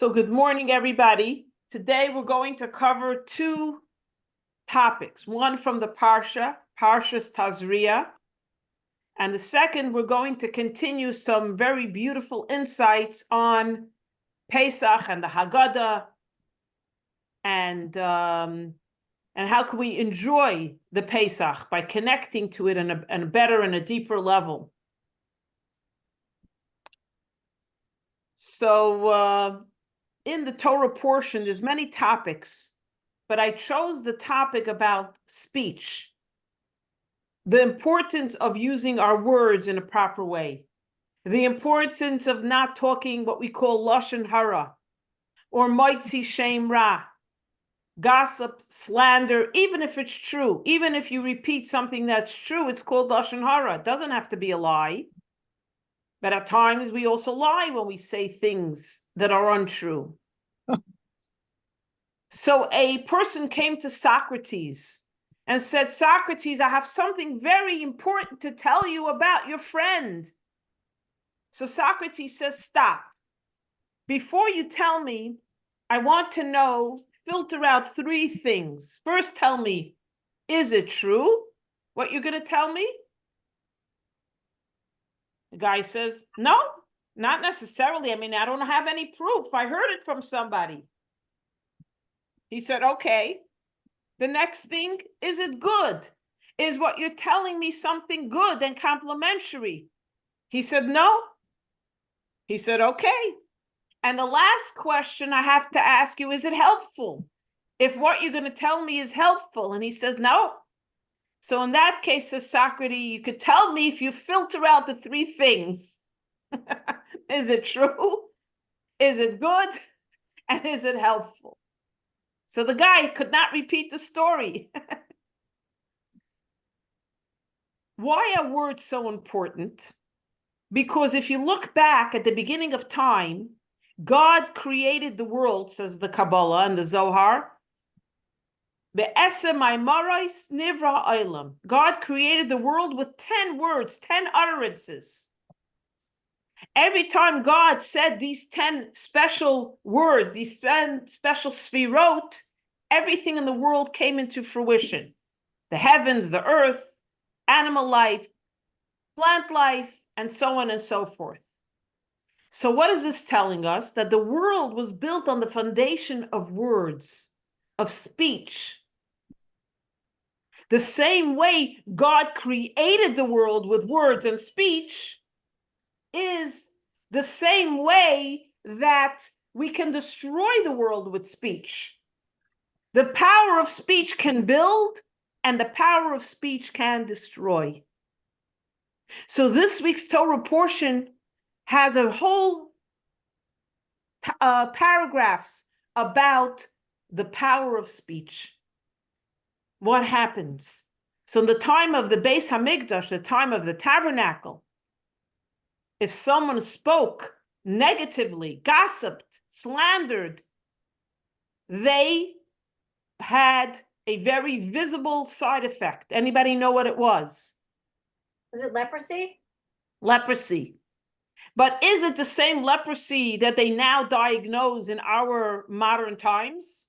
So good morning, everybody. Today we're going to cover two topics. One from the Parshas Tazria, and the second we're going to continue some very beautiful insights on Pesach and the Haggadah, and how can we enjoy the Pesach by connecting to it in a better and a deeper level. So in the Torah portion, there's many topics, but I chose the topic about speech, the importance of using our words in a proper way, the importance of not talking what we call lashon hara, or moitzi shem ra, gossip, slander, even if it's true, even if you repeat something that's true, it's called lashon hara. It doesn't have to be a lie. But at times we also lie when we say things that are untrue. So a person came to Socrates and said, Socrates, I have something very important to tell you about your friend. So Socrates says, stop. Before you tell me, I want to know, filter out three things. First, tell me, is it true what you're going to tell me? The guy says, no, not necessarily. I mean, I don't have any proof. I heard it from somebody. He said, okay. The next thing, is it good? Is what you're telling me something good and complimentary? He said, no. He said, okay. And the last question I have to ask you, is it helpful? If what you're going to tell me is helpful. And he says, no. So in that case, says Socrates, you could tell me if you filter out the three things. Is it true? Is it good? And is it helpful? So the guy could not repeat the story. Why are words so important? Because if you look back at the beginning of time, God created the world, says the Kabbalah and the Zohar. God created the world with 10 words, 10 utterances. Every time God said these 10 special words, these 10 special sfirot, everything in the world came into fruition. The heavens, the earth, animal life, plant life, and so on and so forth. So what is this telling us? That the world was built on the foundation of words, of speech. The same way God created the world with words and speech is the same way that we can destroy the world with speech. The power of speech can build, and the power of speech can destroy. So this week's Torah portion has a whole paragraphs about the power of speech. What happens? So in the time of the Beis Hamikdash, the time of the tabernacle, if someone spoke negatively, gossiped, slandered, they had a very visible side effect. Anybody know what it was? Was it leprosy? Leprosy. But is it the same leprosy that they now diagnose in our modern times?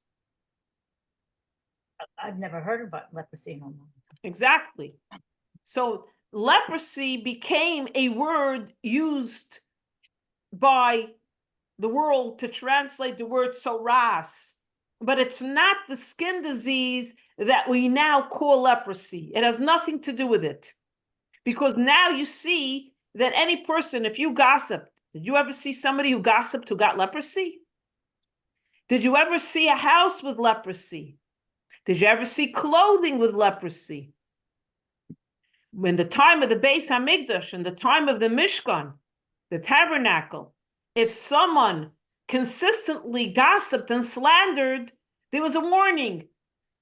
I've never heard of leprosy. Exactly. So leprosy became a word used by the world to translate the word soras, but it's not the skin disease that we now call leprosy. It has nothing to do with it. Because now you see that any person, if you gossip, did you ever see somebody who gossiped who got leprosy? Did you ever see a house with leprosy? Did you ever see clothing with leprosy? When the time of the Beis Hamikdash and the time of the Mishkan, the tabernacle, if someone consistently gossiped and slandered, there was a warning.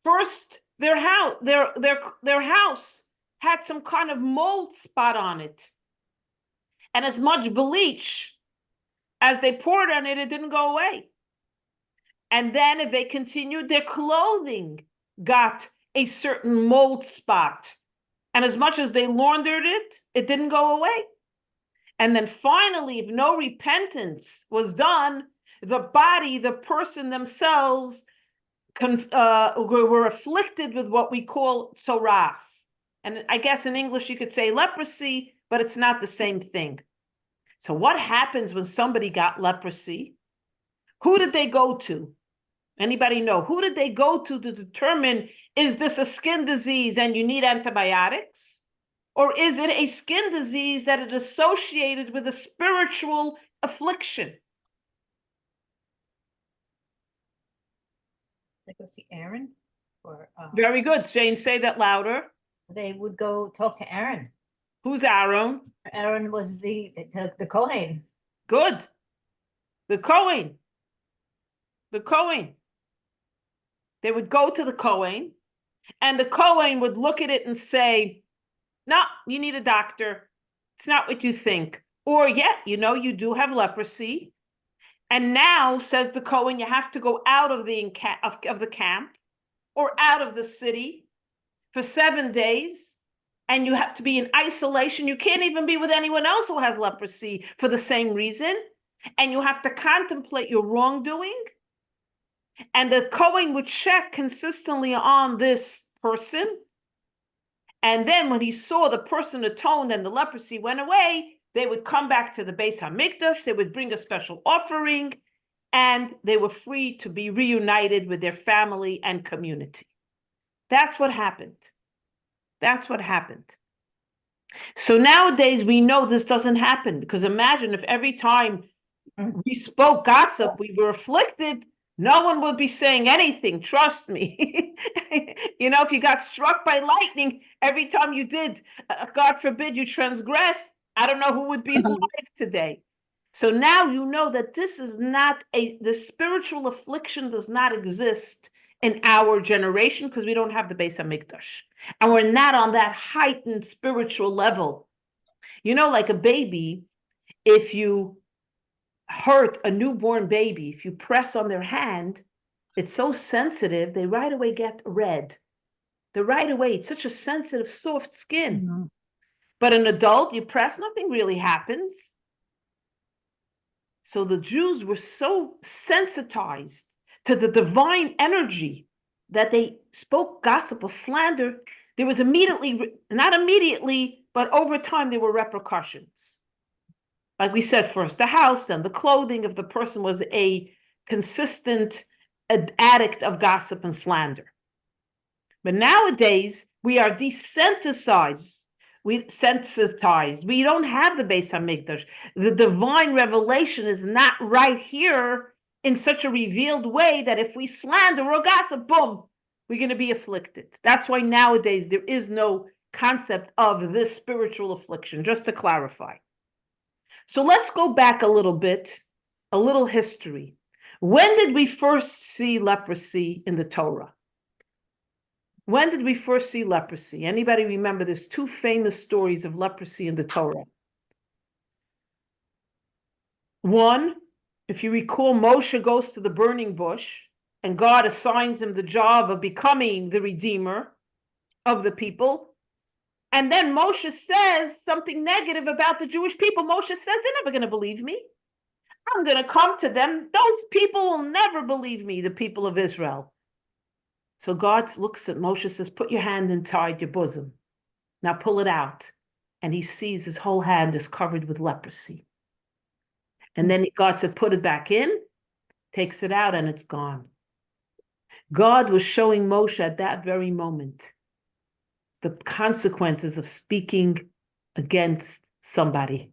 First, their house had some kind of mold spot on it. And as much bleach as they poured on it, it didn't go away. And then if they continued, their clothing got a certain mold spot. And as much as they laundered it, it didn't go away. And then finally, if no repentance was done, the body, the person themselves were afflicted with what we call tzoras. And I guess in English you could say leprosy, but it's not the same thing. So what happens when somebody got leprosy? Who did they go to? Anybody know? Who did they go to determine, is this a skin disease and you need antibiotics? Or is it a skin disease that is associated with a spiritual affliction? They go see Aaron, or Very good. Jane, say that louder. they would go talk to Aaron. Who's Aaron? Aaron was the Kohen. Good. The Kohen. The Kohen. They would go to the Kohen, and the Kohen would look at it and say, no, you need a doctor. It's not what you think. Or, yeah, you do have leprosy. And now, says the Kohen, you have to go out of the camp or out of the city for 7 days. And you have to be in isolation. You can't even be with anyone else who has leprosy for the same reason. And you have to contemplate your wrongdoing. And the Kohen would check consistently on this person. And then when he saw the person atoned and the leprosy went away, they would come back to the Beis HaMikdash, they would bring a special offering, and they were free to be reunited with their family and community. That's what happened. That's what happened. So nowadays, we know this doesn't happen, because imagine if every time we spoke gossip, we were afflicted, no one would be saying anything, trust me. If you got struck by lightning, every time you did, God forbid you transgress, I don't know who would be alive today. So now you know that this is not the spiritual affliction does not exist in our generation because we don't have the Beis HaMikdash. And we're not on that heightened spiritual level. Like a baby, if you hurt a newborn baby, if you press on their hand, it's so sensitive, they right away get red. It's such a sensitive, soft skin. Mm-hmm. But an adult, you press, nothing really happens. So the Jews were so sensitized to the divine energy that they spoke gossip or slander. There was not immediately, but over time, there were repercussions. Like we said, first the house, then the clothing, if the person was a consistent addict of gossip and slander. But nowadays, we are desensitized. We don't have the Beis HaMikdash. The divine revelation is not right here in such a revealed way that if we slander or gossip, boom, we're going to be afflicted. That's why nowadays there is no concept of this spiritual affliction, just to clarify. So let's go back a little bit, a little history. When did we first see leprosy in the Torah? When did we first see leprosy? Anybody remember? There's two famous stories of leprosy in the Torah. One, if you recall, Moshe goes to the burning bush and God assigns him the job of becoming the redeemer of the people. And then Moshe says something negative about the Jewish people. Moshe says, they're never going to believe me. I'm going to come to them. Those people will never believe me, the people of Israel. So God looks at Moshe, says, put your hand inside your bosom. Now pull it out. And he sees his whole hand is covered with leprosy. And then God said, put it back in, takes it out, and it's gone. God was showing Moshe at that very moment the consequences of speaking against somebody.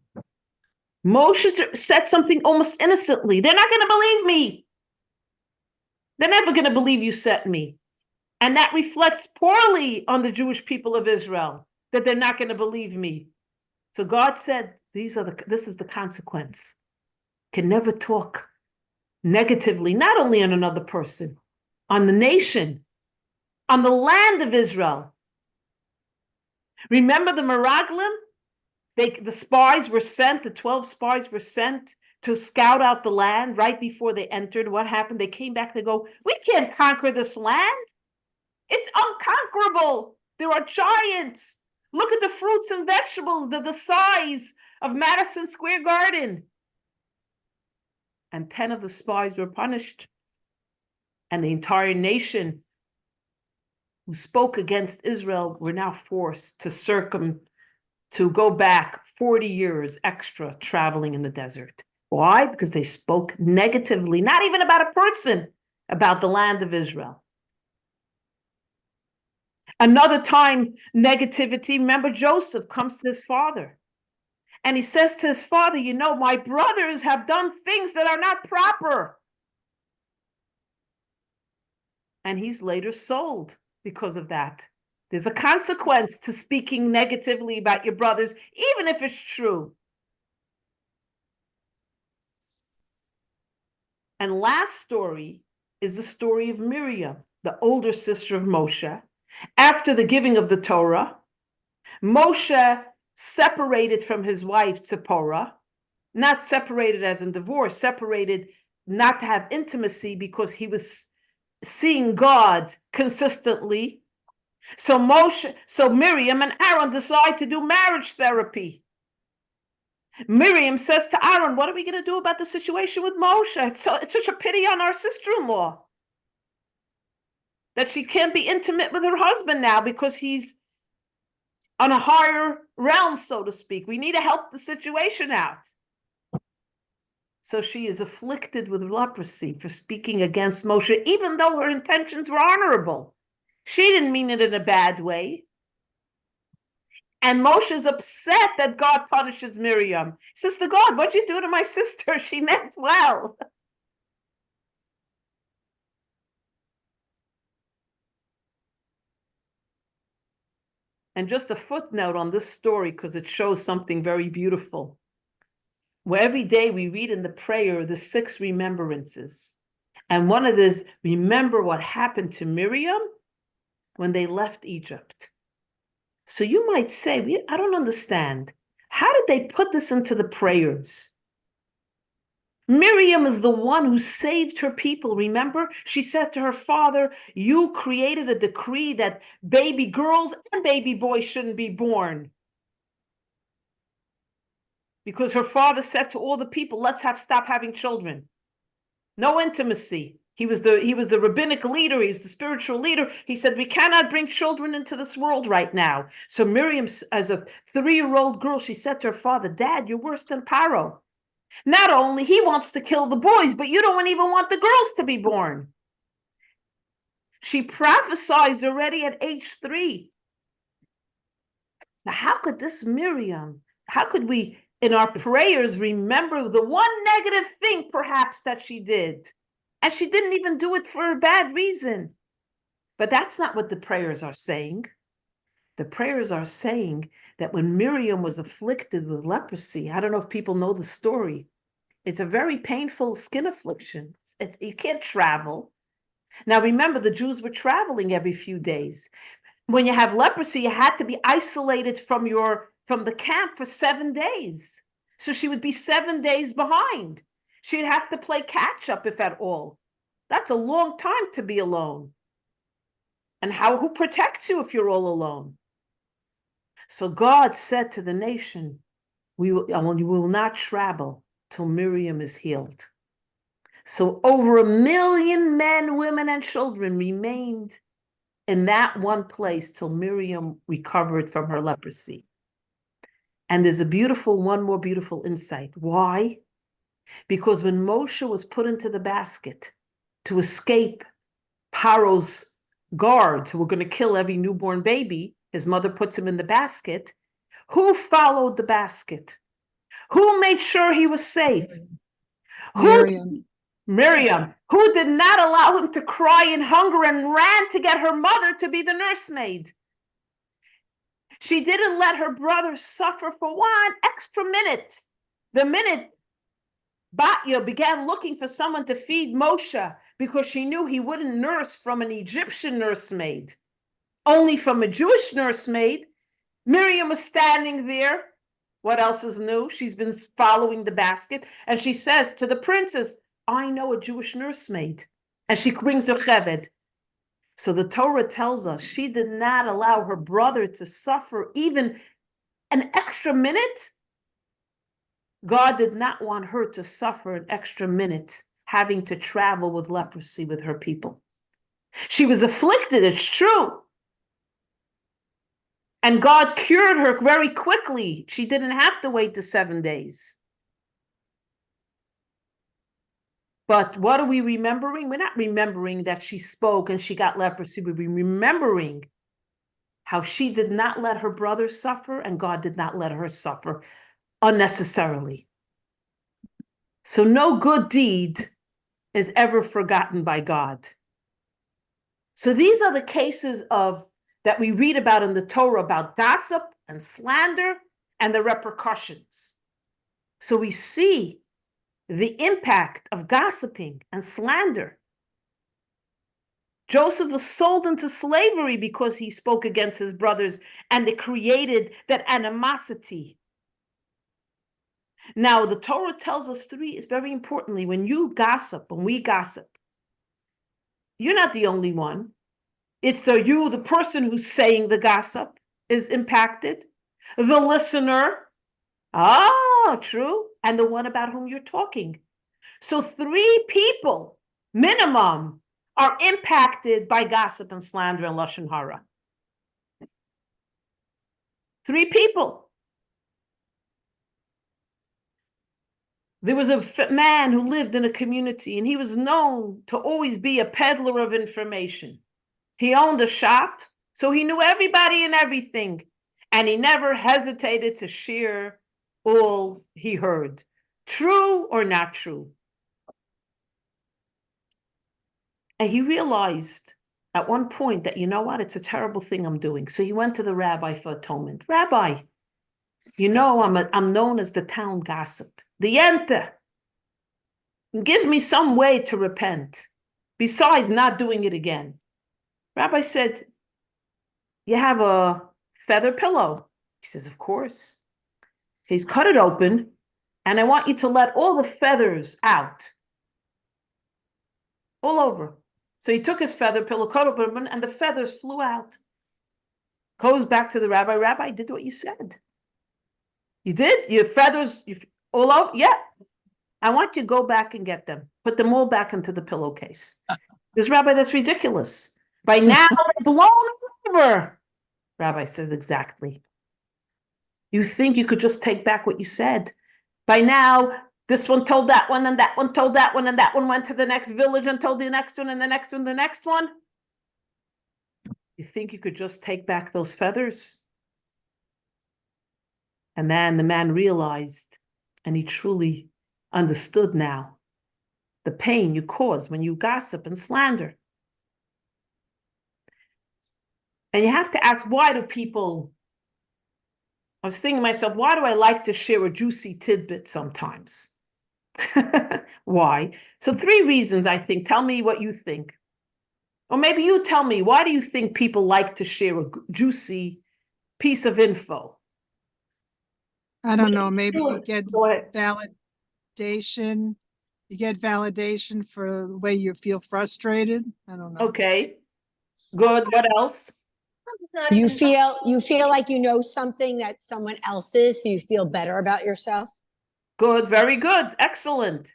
Moshe said something almost innocently. They're not going to believe me. They're never going to believe you sent me. And that reflects poorly on the Jewish people of Israel, that they're not going to believe me. So God said, this is the consequence. Can never talk negatively, not only on another person, on the nation, on the land of Israel. Remember the Meraglim? The spies were sent, the 12 spies were sent to scout out the land right before they entered. What happened? They came back, they go, we can't conquer this land. It's unconquerable. There are giants. Look at the fruits and vegetables. They're the size of Madison Square Garden. and 10 of the spies were punished. And the entire nation who spoke against Israel were now forced to go back 40 years extra traveling in the desert. Why? Because they spoke negatively, not even about a person, about the land of Israel. Another time, negativity. Remember, Joseph comes to his father and he says to his father, you know, my brothers have done things that are not proper. And he's later sold because of that. There's a consequence to speaking negatively about your brothers, even if it's true. And last story is the story of Miriam, the older sister of Moshe. After the giving of the Torah, Moshe separated from his wife Zipporah, not separated as in divorce, separated not to have intimacy because he was seeing God consistently. So Miriam and Aaron decide to do marriage therapy. Miriam says to Aaron, what are we going to do about the situation with Moshe? It's such a pity on our sister-in-law that she can't be intimate with her husband now because he's on a higher realm, so to speak. We need to help the situation out. So she is afflicted with leprosy for speaking against Moshe, even though her intentions were honorable. She didn't mean it in a bad way. And Moshe's upset that God punishes Miriam. He says to God, what'd you do to my sister? She meant well. And just a footnote on this story, because it shows something very beautiful. Where every day we read in the prayer the 6 remembrances. And one of this, remember what happened to Miriam when they left Egypt. So you might say, I don't understand. How did they put this into the prayers? Miriam is the one who saved her people. Remember, she said to her father, you created a decree that baby girls and baby boys shouldn't be born. Because her father said to all the people, let's stop having children. No intimacy. He was the rabbinic leader. He's the spiritual leader. He said, we cannot bring children into this world right now. So Miriam, as a 3-year-old girl, she said to her father, Dad, you're worse than Paro. Not only he wants to kill the boys, but you don't even want the girls to be born. She prophesied already at age 3. Now, how could this Miriam, how could we, in our prayers, remember the one negative thing perhaps that she did? And she didn't even do it for a bad reason. But that's not what the prayers are saying. The prayers are saying that when Miriam was afflicted with leprosy, I don't know if people know the story. It's a very painful skin affliction. You can't travel. Now, remember, the Jews were traveling every few days. When you have leprosy, you had to be isolated from the camp for 7 days. So she would be 7 days behind. She'd have to play catch up, if at all. That's a long time to be alone. And who protects you if you're all alone? So God said to the nation, you will not travel till Miriam is healed. So over 1 million men, women, and children remained in that one place till Miriam recovered from her leprosy. And there's one more beautiful insight. Why? Because when Moshe was put into the basket to escape Paro's guards who were going to kill every newborn baby, his mother puts him in the basket. Who followed the basket? Who made sure he was safe? Miriam, who did not allow him to cry in hunger and ran to get her mother to be the nursemaid. She didn't let her brother suffer for 1 extra minute. The minute Batya began looking for someone to feed Moshe because she knew he wouldn't nurse from an Egyptian nursemaid, only from a Jewish nursemaid, Miriam was standing there. What else is new? She's been following the basket, and she says to the princess, I know a Jewish nursemaid. And she brings her cheved. So the Torah tells us she did not allow her brother to suffer even an extra minute. God did not want her to suffer an extra minute having to travel with leprosy with her people. She was afflicted, it's true. And God cured her very quickly. She didn't have to wait the 7 days. But what are we remembering? We're not remembering that she spoke and she got leprosy. We're remembering how she did not let her brother suffer and God did not let her suffer unnecessarily. So no good deed is ever forgotten by God. So these are the cases that we read about in the Torah about gossip and slander and the repercussions. So we see the impact of gossiping and slander. Joseph was sold into slavery because he spoke against his brothers and it created that animosity. Now, the Torah tells us is very importantly, when we gossip, you're not the only one. It's the person who's saying the gossip is impacted. The listener, true, and the one about whom you're talking. So 3 people, minimum, are impacted by gossip and slander and lashon hara. 3 people. There was a man who lived in a community, and he was known to always be a peddler of information. He owned a shop, so he knew everybody and everything, and he never hesitated to share all he heard, true or not true. And he realized at one point that, you know what, it's a terrible thing I'm doing. So he went to the rabbi for atonement. Rabbi, you know, I'm known as the town gossip. The Yente. Give me some way to repent, besides not doing it again. Rabbi said, you have a feather pillow? He says, of course. He's cut it open, and I want you to let all the feathers out. All over. So he took his feather pillow, cut it open, and the feathers flew out. Goes back to the rabbi. Rabbi, I did what you said. You did? Your feathers all out? Yeah. I want you to go back and get them. Put them all back into the pillowcase. This rabbi, that's ridiculous. By now, they're blown over. Rabbi says, exactly. You think you could just take back what you said. By now, this one told that one, and that one told that one, and that one went to the next village and told the next one, and the next one, the next one. You think you could just take back those feathers? And then the man realized, and he truly understood now, the pain you cause when you gossip and slander. And you have to ask, why do people... I was thinking to myself, why do I like to share a juicy tidbit sometimes? Why? So 3 reasons, I think. Tell me what you think. Or maybe you tell me, why do you think people like to share a juicy piece of info? I don't know, maybe you get Go ahead. validation. You get validation for the way you feel frustrated. I don't know. Okay. Good. What else? It's not You even feel like you know something that someone else is, so you feel better about yourself. Good. Very good. Excellent.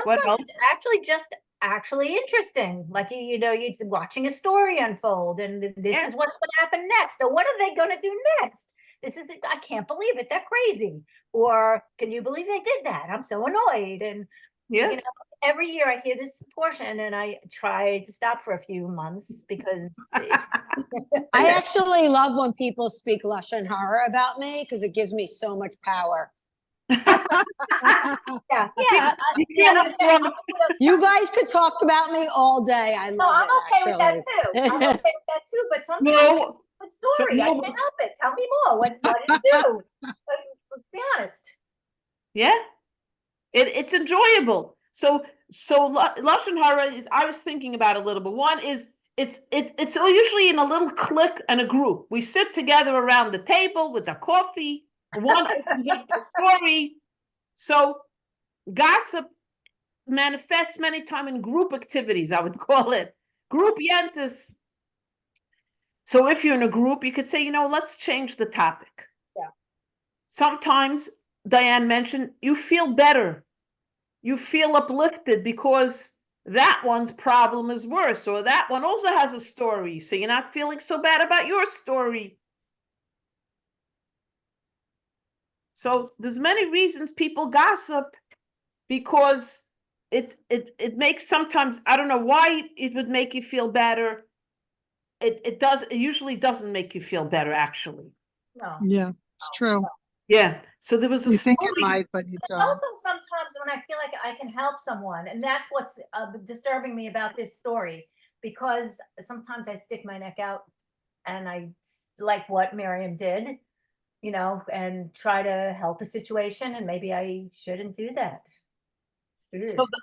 What sometimes else? it's actually interesting. Like you're watching a story unfold, and this Yeah. is what's going to happen next, or what are they going to do next? I can't believe it. They're crazy. Or can you believe they did that? I'm so annoyed. And Yeah. every year I hear this portion, and I try to stop for a few months because I actually love when people speak lashon hara about me because it gives me so much power. yeah. You feel it from- You guys could talk about me all day. I No, love I'm it. okay with that too. I'm okay with that too. But sometimes No. it's a good story. I no. can't help it. Tell me more. What did you do? Let's be honest. Yeah. It's enjoyable. So lashon hara is. I was thinking about it a little bit. One is it's usually in a little clique and a group. We sit together around the table with the coffee. One opens up the story. So gossip manifests many times in group activities. I would call it group yentas. So if you're in a group, you could say, let's change the topic. Yeah. Sometimes Diane mentioned, you feel better. You feel uplifted because that one's problem is worse, or that one also has a story. So you're not feeling so bad about your story. So there's many reasons people gossip, because it makes sometimes, I don't know why it would make you feel better. It usually doesn't make you feel better, actually. No. Yeah, it's true. Yeah. So there was a You think it story. might, but you It's don't. also sometimes when I feel like I can help someone, and that's what's disturbing me about this story, because sometimes I stick my neck out and like what Miriam did, and try to help a situation, and maybe I shouldn't do that.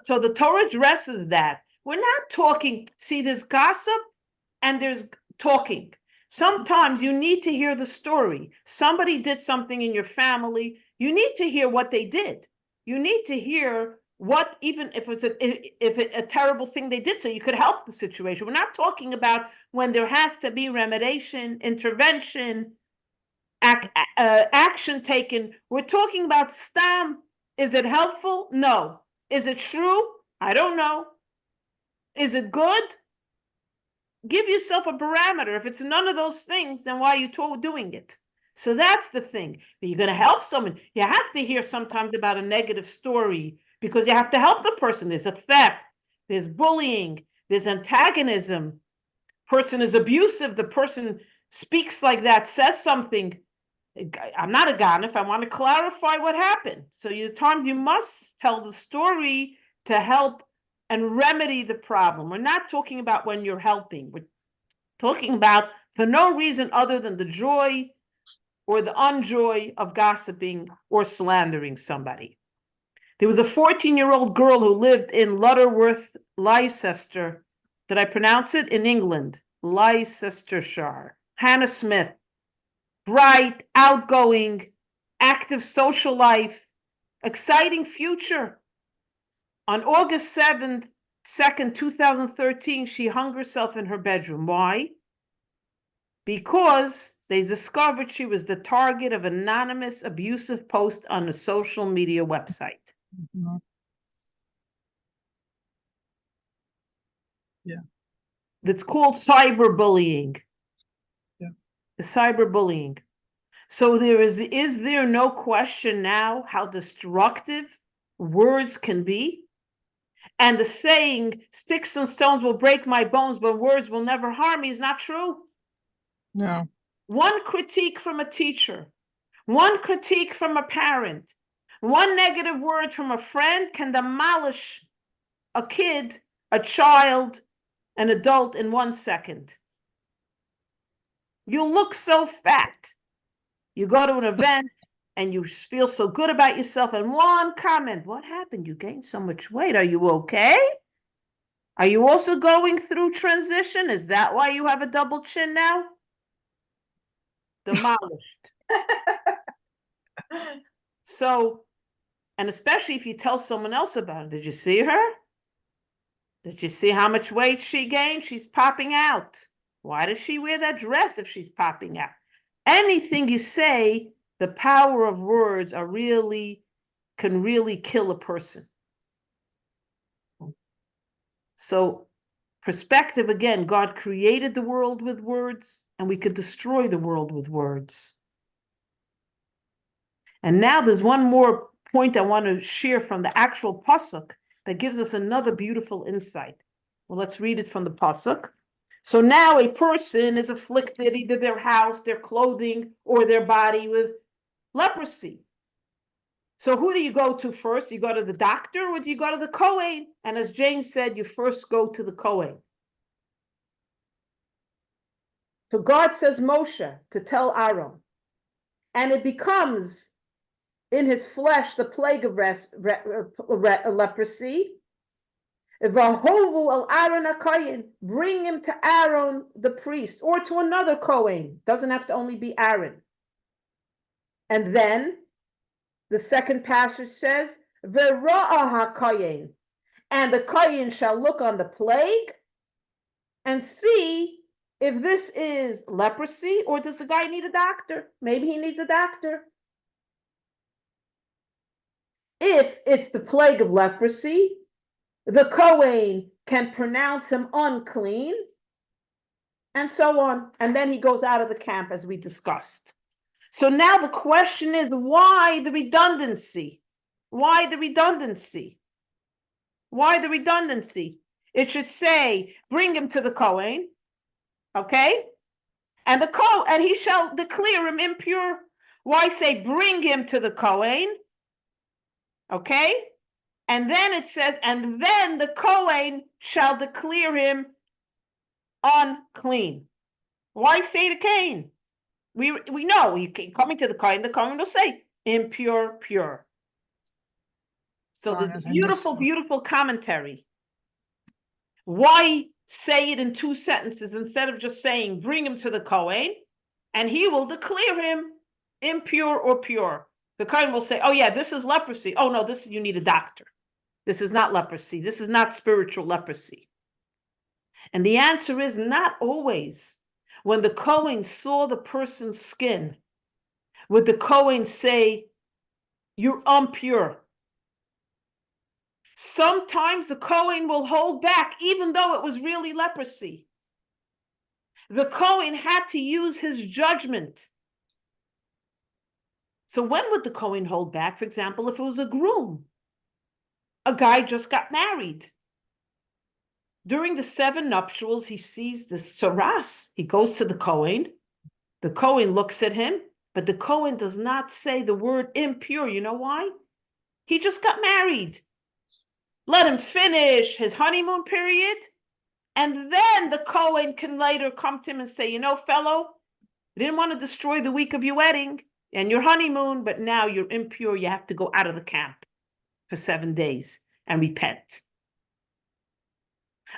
So the Torah addresses that. We're not talking, see, there's gossip and there's talking. Sometimes you need to hear the story. Somebody did something in your family. You need to hear what they did. You need to hear what, even if it's a terrible thing they did, so you could help the situation. We're not talking about when there has to be remediation, intervention, action taken. We're talking about stam. Is it helpful? No. Is it true? I don't know. Is it good? Give yourself a parameter. If it's none of those things, then why are you doing it? So that's the thing. You're going to help someone. You have to hear sometimes about a negative story because you have to help the person. There's a theft, there's bullying, there's antagonism. Person is abusive. The person speaks like that, says something. I'm not a ganif. I want to clarify what happened. So the times you must tell the story to help and remedy the problem. We're not talking about when you're helping. We're talking about for no reason other than the joy or the unjoy of gossiping or slandering somebody. There was a 14-year-old girl who lived in Lutterworth, Leicester. Did I pronounce it? In England, Leicestershire. Hannah Smith. Bright, outgoing, active social life, exciting future. On August 2nd, 2013, she hung herself in her bedroom. Why? Because they discovered she was the target of anonymous abusive posts on a social media website. Mhm. Yeah. That's called cyberbullying. Yeah. The cyberbullying. So is there no question now how destructive words can be? And the saying, sticks and stones will break my bones, but words will never harm me, is not true. No. One critique from a teacher, one critique from a parent, one negative word from a friend can demolish a kid, a child, an adult in 1 second. You look so fat. You go to an event and you feel so good about yourself, and one comment, what happened? You gained so much weight. Are you okay? Are you also going through transition? Is that why you have a double chin now? Demolished. So, and especially if you tell someone else about it, did you see her? Did you see how much weight she gained? She's popping out. Why does she wear that dress if she's popping out? Anything you say, the power of words can really kill a person. So perspective, again, God created the world with words, and we could destroy the world with words. And now there's one more point I want to share from the actual pasuk that gives us another beautiful insight. Well, let's read it from the pasuk. So now a person is afflicted, either their house, their clothing, or their body with leprosy. So who do you go to first? You go to the doctor, or do you go to the Kohen? And as Jane said, you first go to the Kohen. So God says Moshe to tell Aaron, and it becomes in his flesh the plague of leprosy. Vahovu al Aaron HaKohen, bring him to Aaron the priest, or to another Kohen. Doesn't have to only be Aaron. And then the second passage says, V'ra'ah HaKohen, and the Kohen shall look on the plague and see if this is leprosy, or does the guy need a doctor? Maybe he needs a doctor. if it's the plague of leprosy, the Kohen can pronounce him unclean, and so on. And then he goes out of the camp, as we discussed. So now the question is, why the redundancy? Why the redundancy? Why the redundancy? It should say, bring him to the Kohen, okay? And and he shall declare him impure. Why say, bring him to the Kohen? Okay? And then it says, and then the Kohen shall declare him unclean. Why say the Kohen? We know, coming to the Kohen will say, impure, pure. So Darn this it, I missed beautiful, one. beautiful commentary. Why say it in 2 sentences instead of just saying, bring him to the Kohen, and he will declare him impure or pure. The Kohen will say, oh yeah, this is leprosy. Oh no, you need a doctor. This is not leprosy. This is not spiritual leprosy. And the answer is not always. When the Kohen saw the person's skin, would the Kohen say, you're impure? Sometimes the Kohen will hold back, even though it was really leprosy. The Kohen had to use his judgment. So when would the Kohen hold back? For example, if it was a groom, a guy just got married. During the 7 nuptials, he sees the saras. He goes to the Kohen. The Kohen looks at him, but the Kohen does not say the word impure. You know why? He just got married. Let him finish his honeymoon period. And then the Kohen can later come to him and say, you know, fellow, I didn't want to destroy the week of your wedding and your honeymoon, but now you're impure. You have to go out of the camp for 7 days and repent.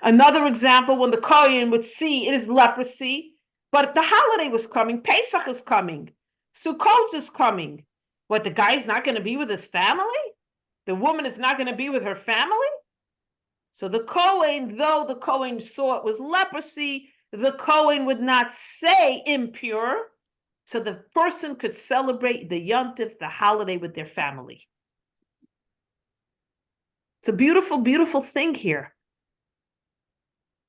Another example, when the Kohen would see it is leprosy, but the holiday was coming, Pesach is coming, Sukkot is coming. What, the guy's not going to be with his family? The woman is not going to be with her family? So the Kohen, though the Kohen saw it was leprosy, the Kohen would not say impure, so the person could celebrate the Yontif, the holiday, with their family. It's a beautiful, beautiful thing here.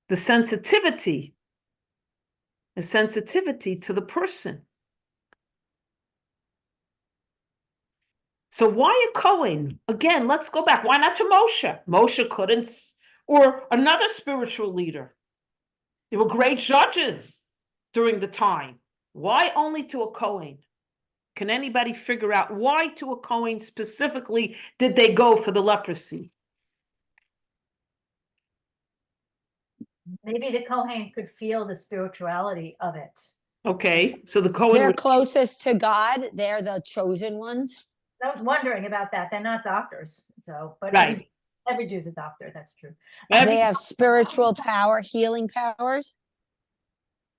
The sensitivity to the person. So why a Kohen? Again, let's go back. Why not to Moshe? Moshe couldn't, or another spiritual leader. They were great judges during the time. Why only to a Kohen? Can anybody figure out why to a Kohen specifically did they go for the leprosy? Maybe the Kohen could feel the spirituality of it. Okay, so the Kohen They're would, closest to God. They're the chosen ones. I was wondering about that. They're not doctors, so, but right. every Jew's a doctor, that's true. They have spiritual power, healing powers.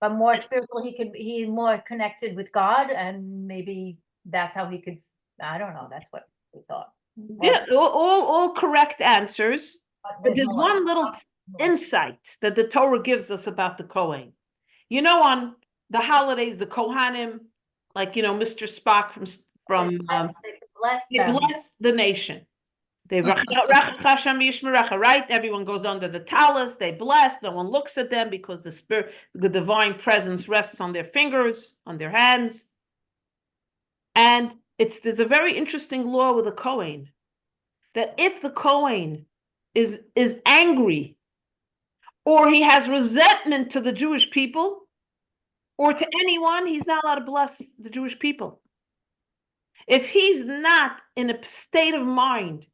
But more spiritual, he more connected with God, and maybe that's how he could, I don't know, that's what we thought. Yeah, all correct answers. But there's one little insight that the Torah gives us about the Kohen. You know, on the holidays, the Kohanim, like, you know, Mr. Spock from bless they them. bless the nation. They right? Everyone goes under the talus. They bless. No one looks at them because the spirit, the divine presence rests on their fingers, on their hands. And there's a very interesting law with the Kohen that if the Kohen is angry or he has resentment to the Jewish people or to anyone, he's not allowed to bless the Jewish people. If he's not in a state of mind,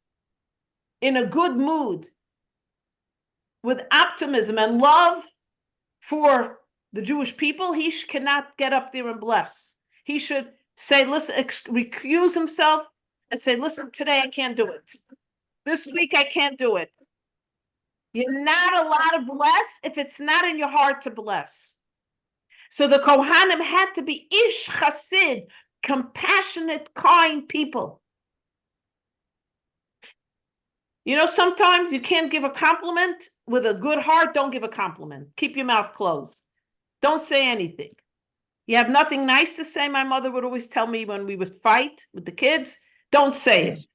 in a good mood, with optimism and love for the Jewish people, he cannot get up there and bless. He should say, listen, recuse himself and say, listen, today I can't do it. This week I can't do it. You're not allowed to bless if it's not in your heart to bless. So the Kohanim had to be ish chassid, compassionate, kind people. You know, sometimes you can't give a compliment with a good heart. Don't give a compliment. Keep your mouth closed. Don't say anything. You have nothing nice to say. My mother would always tell me when we would fight with the kids, don't say it.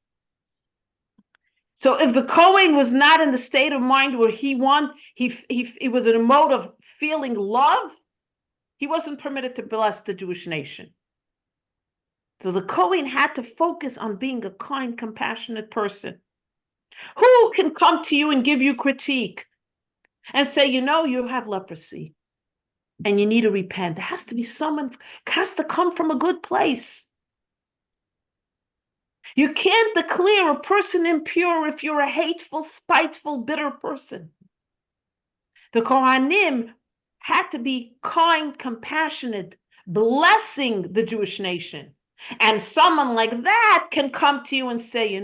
So if the Kohen was not in the state of mind where he was in a mode of feeling love, he wasn't permitted to bless the Jewish nation. So the Kohen had to focus on being a kind, compassionate person. Who can come to you and give you critique and say, you have leprosy and you need to repent? There has to be someone, has to come from a good place. You can't declare a person impure if you're a hateful, spiteful, bitter person. The Kohanim had to be kind, compassionate, blessing the Jewish nation. And someone like that can come to you and say,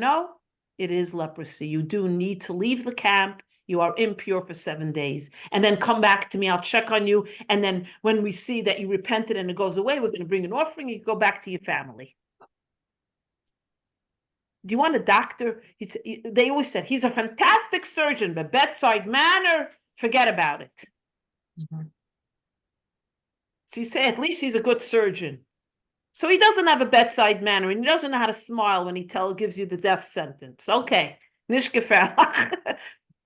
it is leprosy. You do need to leave the camp. You are impure for 7 days. And then come back to me. I'll check on you. And then when we see that you repented and it goes away, we're going to bring an offering. You go back to your family. Do you want a doctor? They always said, he's a fantastic surgeon, but bedside manner, forget about it. Mhm. So you say, at least he's a good surgeon. So he doesn't have a bedside manner, and he doesn't know how to smile when he gives you the death sentence. Okay, nicht gefährlich.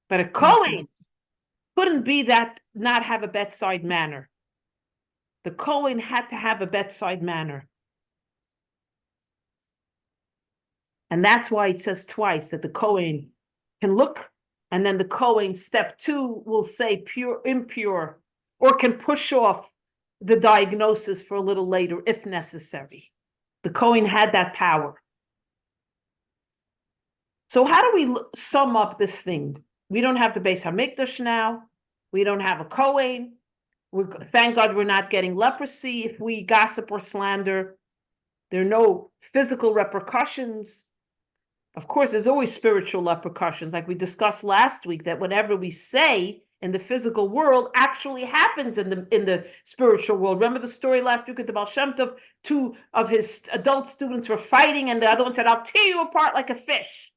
But a Kohen couldn't be that, not have a bedside manner. The Kohen had to have a bedside manner. And that's why it says twice that the Kohen can look, and then the Kohen, step 2, will say pure, impure, or can push off the diagnosis for a little later if necessary. The Kohen had that power. So how do we sum up this thing? We don't have the Beis HaMikdash now. We don't have a Kohen. Thank God we're not getting leprosy if we gossip or slander. There are no physical repercussions. Of course, there's always spiritual repercussions, like we discussed last week, that whatever we say in the physical world actually happens in the spiritual world. Remember the story last week with the Baal Shem Tov? 2 of his adult students were fighting, and the other one said, I'll tear you apart like a fish.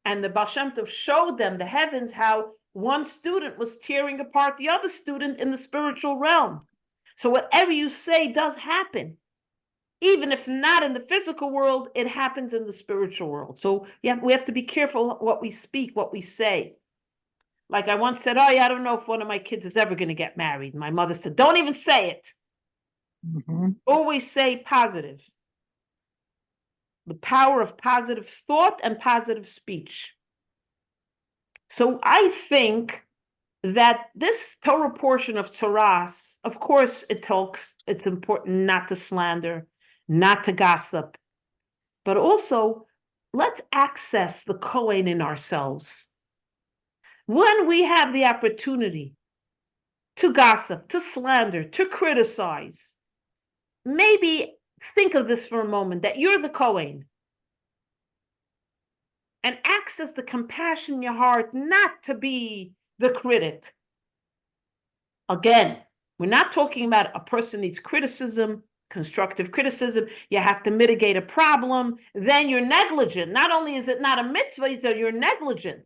And the Baal Shem Tov showed them, the heavens, how one student was tearing apart the other student in the spiritual realm. So whatever you say does happen. Even if not in the physical world, it happens in the spiritual world. So yeah, we have to be careful what we speak, what we say. Like I once said, I don't know if one of my kids is ever going to get married. My mother said, don't even say it. Mhm. Always say positive. The power of positive thought and positive speech. So I think that this Torah portion of Torah, of course, it's important not to slander, not to gossip, but also let's access the Kohen in ourselves. When we have the opportunity to gossip, to slander, to criticize, maybe think of this for a moment, that you're the Kohen, and access the compassion in your heart not to be the critic. Again, we're not talking about a person needs criticism, constructive criticism. You have to mitigate a problem. Then you're negligent. Not only is it not a mitzvah, you're negligent.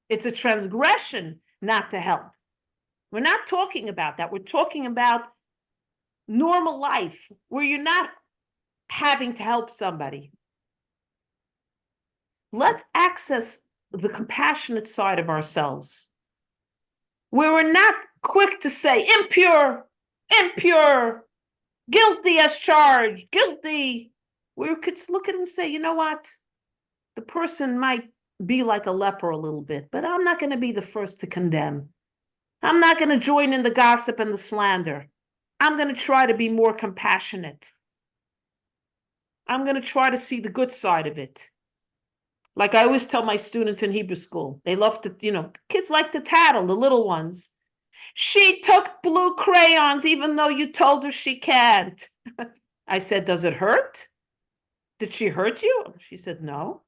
It's a transgression not to help. We're not talking about that. We're talking about normal life where you're not having to help somebody. Let's access the compassionate side of ourselves, where we're not quick to say impure, impure, guilty as charged, guilty. We could look at it and say, you know what? The person might be like a leper a little bit, but I'm not going to be the first to condemn. I'm not going to join in the gossip and the slander. I'm going to try to be more compassionate. I'm going to try to see the good side of it. Like I always tell my students in Hebrew school, they love to, kids like to tattle, the little ones. She took blue crayons even though you told her she can't. I said, does it hurt? Did she hurt you? She said, no.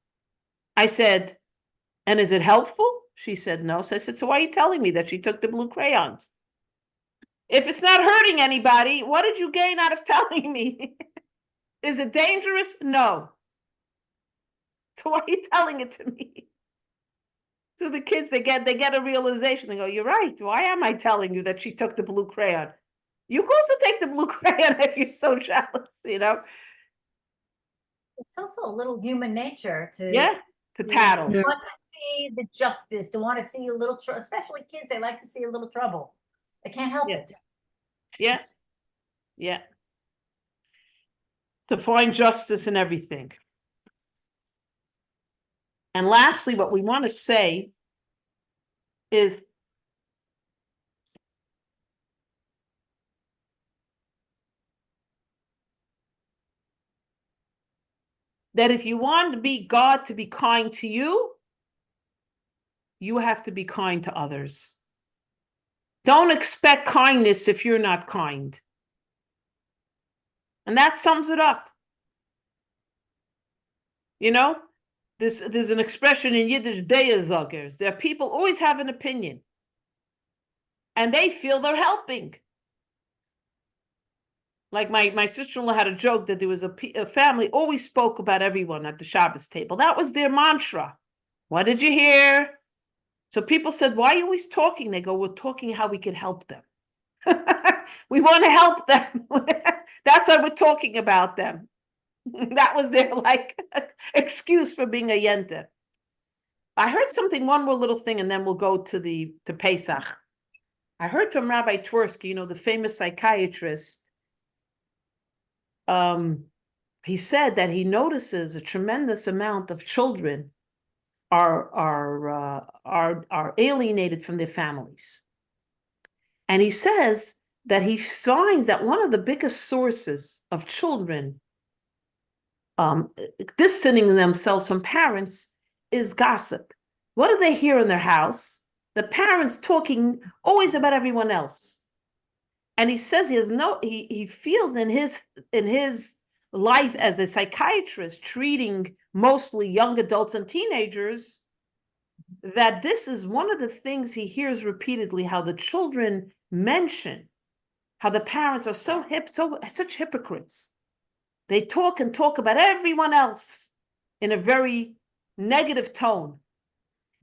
I said, and is it helpful? She said, no. So I said, so why are you telling me that she took the blue crayons? If it's not hurting anybody, what did you gain out of telling me? Is it dangerous? No. So why are you telling it to me? So the kids, they get a realization. They go, you're right. Why am I telling you that she took the blue crayon? You go to take the blue crayon if you're so jealous, It's also a little human nature to Yeah, to tattle. Yeah. want to see the justice, to want to see a little, especially kids, they like to see a little trouble. They can't help Yeah. it. Yeah. Yeah. To find justice in everything. And lastly, what we want to say is that if you want to be God to be kind to you, you have to be kind to others. Don't expect kindness if you're not kind. And that sums it up. You know, there's an expression in Yiddish, Deyazagers. There are people always have an opinion. And they feel they're helping. Like my sister-in-law had a joke that there was a family always spoke about everyone at the Shabbos table. That was their mantra. What did you hear? So people said, why are you always talking? They go, we're talking how we can help them. We want to help them. That's why we're talking about them. That was their excuse for being a yente. I heard something, one more little thing, and then we'll go to Pesach. I heard from Rabbi Twersky, the famous psychiatrist. He said that he notices a tremendous amount of children are alienated from their families. And he says that he finds that one of the biggest sources of children distancing themselves from parents is gossip. What do they hear in their house? The parents talking always about everyone else. And he says he feels in his life as a psychiatrist treating mostly young adults and teenagers, that this is one of the things he hears repeatedly, how the children mention how the parents are such hypocrites. They talk about everyone else in a very negative tone.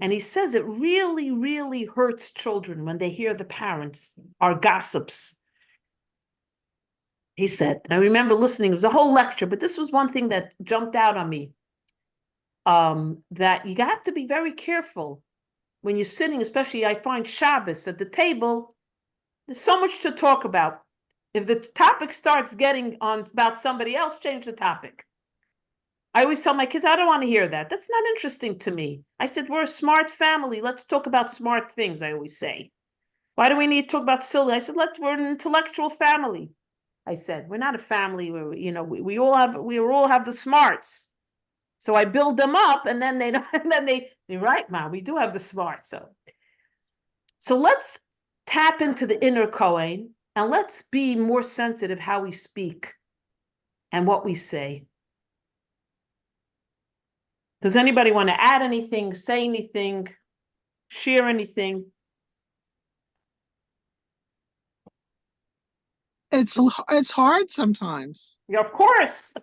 And he says it really, really hurts children when they hear the parents are gossips. He said, and I remember listening, it was a whole lecture, but this was one thing that jumped out on me, that you have to be very careful when you're sitting, especially I find Shabbos at the table, there's so much to talk about. If the topic starts getting on about somebody else, change the topic. I always tell my kids, I don't want to hear that. That's not interesting to me. I said, we're a smart family. Let's talk about smart things, I always say. Why do we need to talk about silly? I said, we're an intellectual family. I said, we're not a family where, we all have the smarts. So I build them up and then they're right, Mom, we do have the smarts. So let's tap into the inner Kohen and let's be more sensitive how we speak and what we say. Does anybody want to add anything, say anything, share anything? It's hard sometimes. Yeah, of course.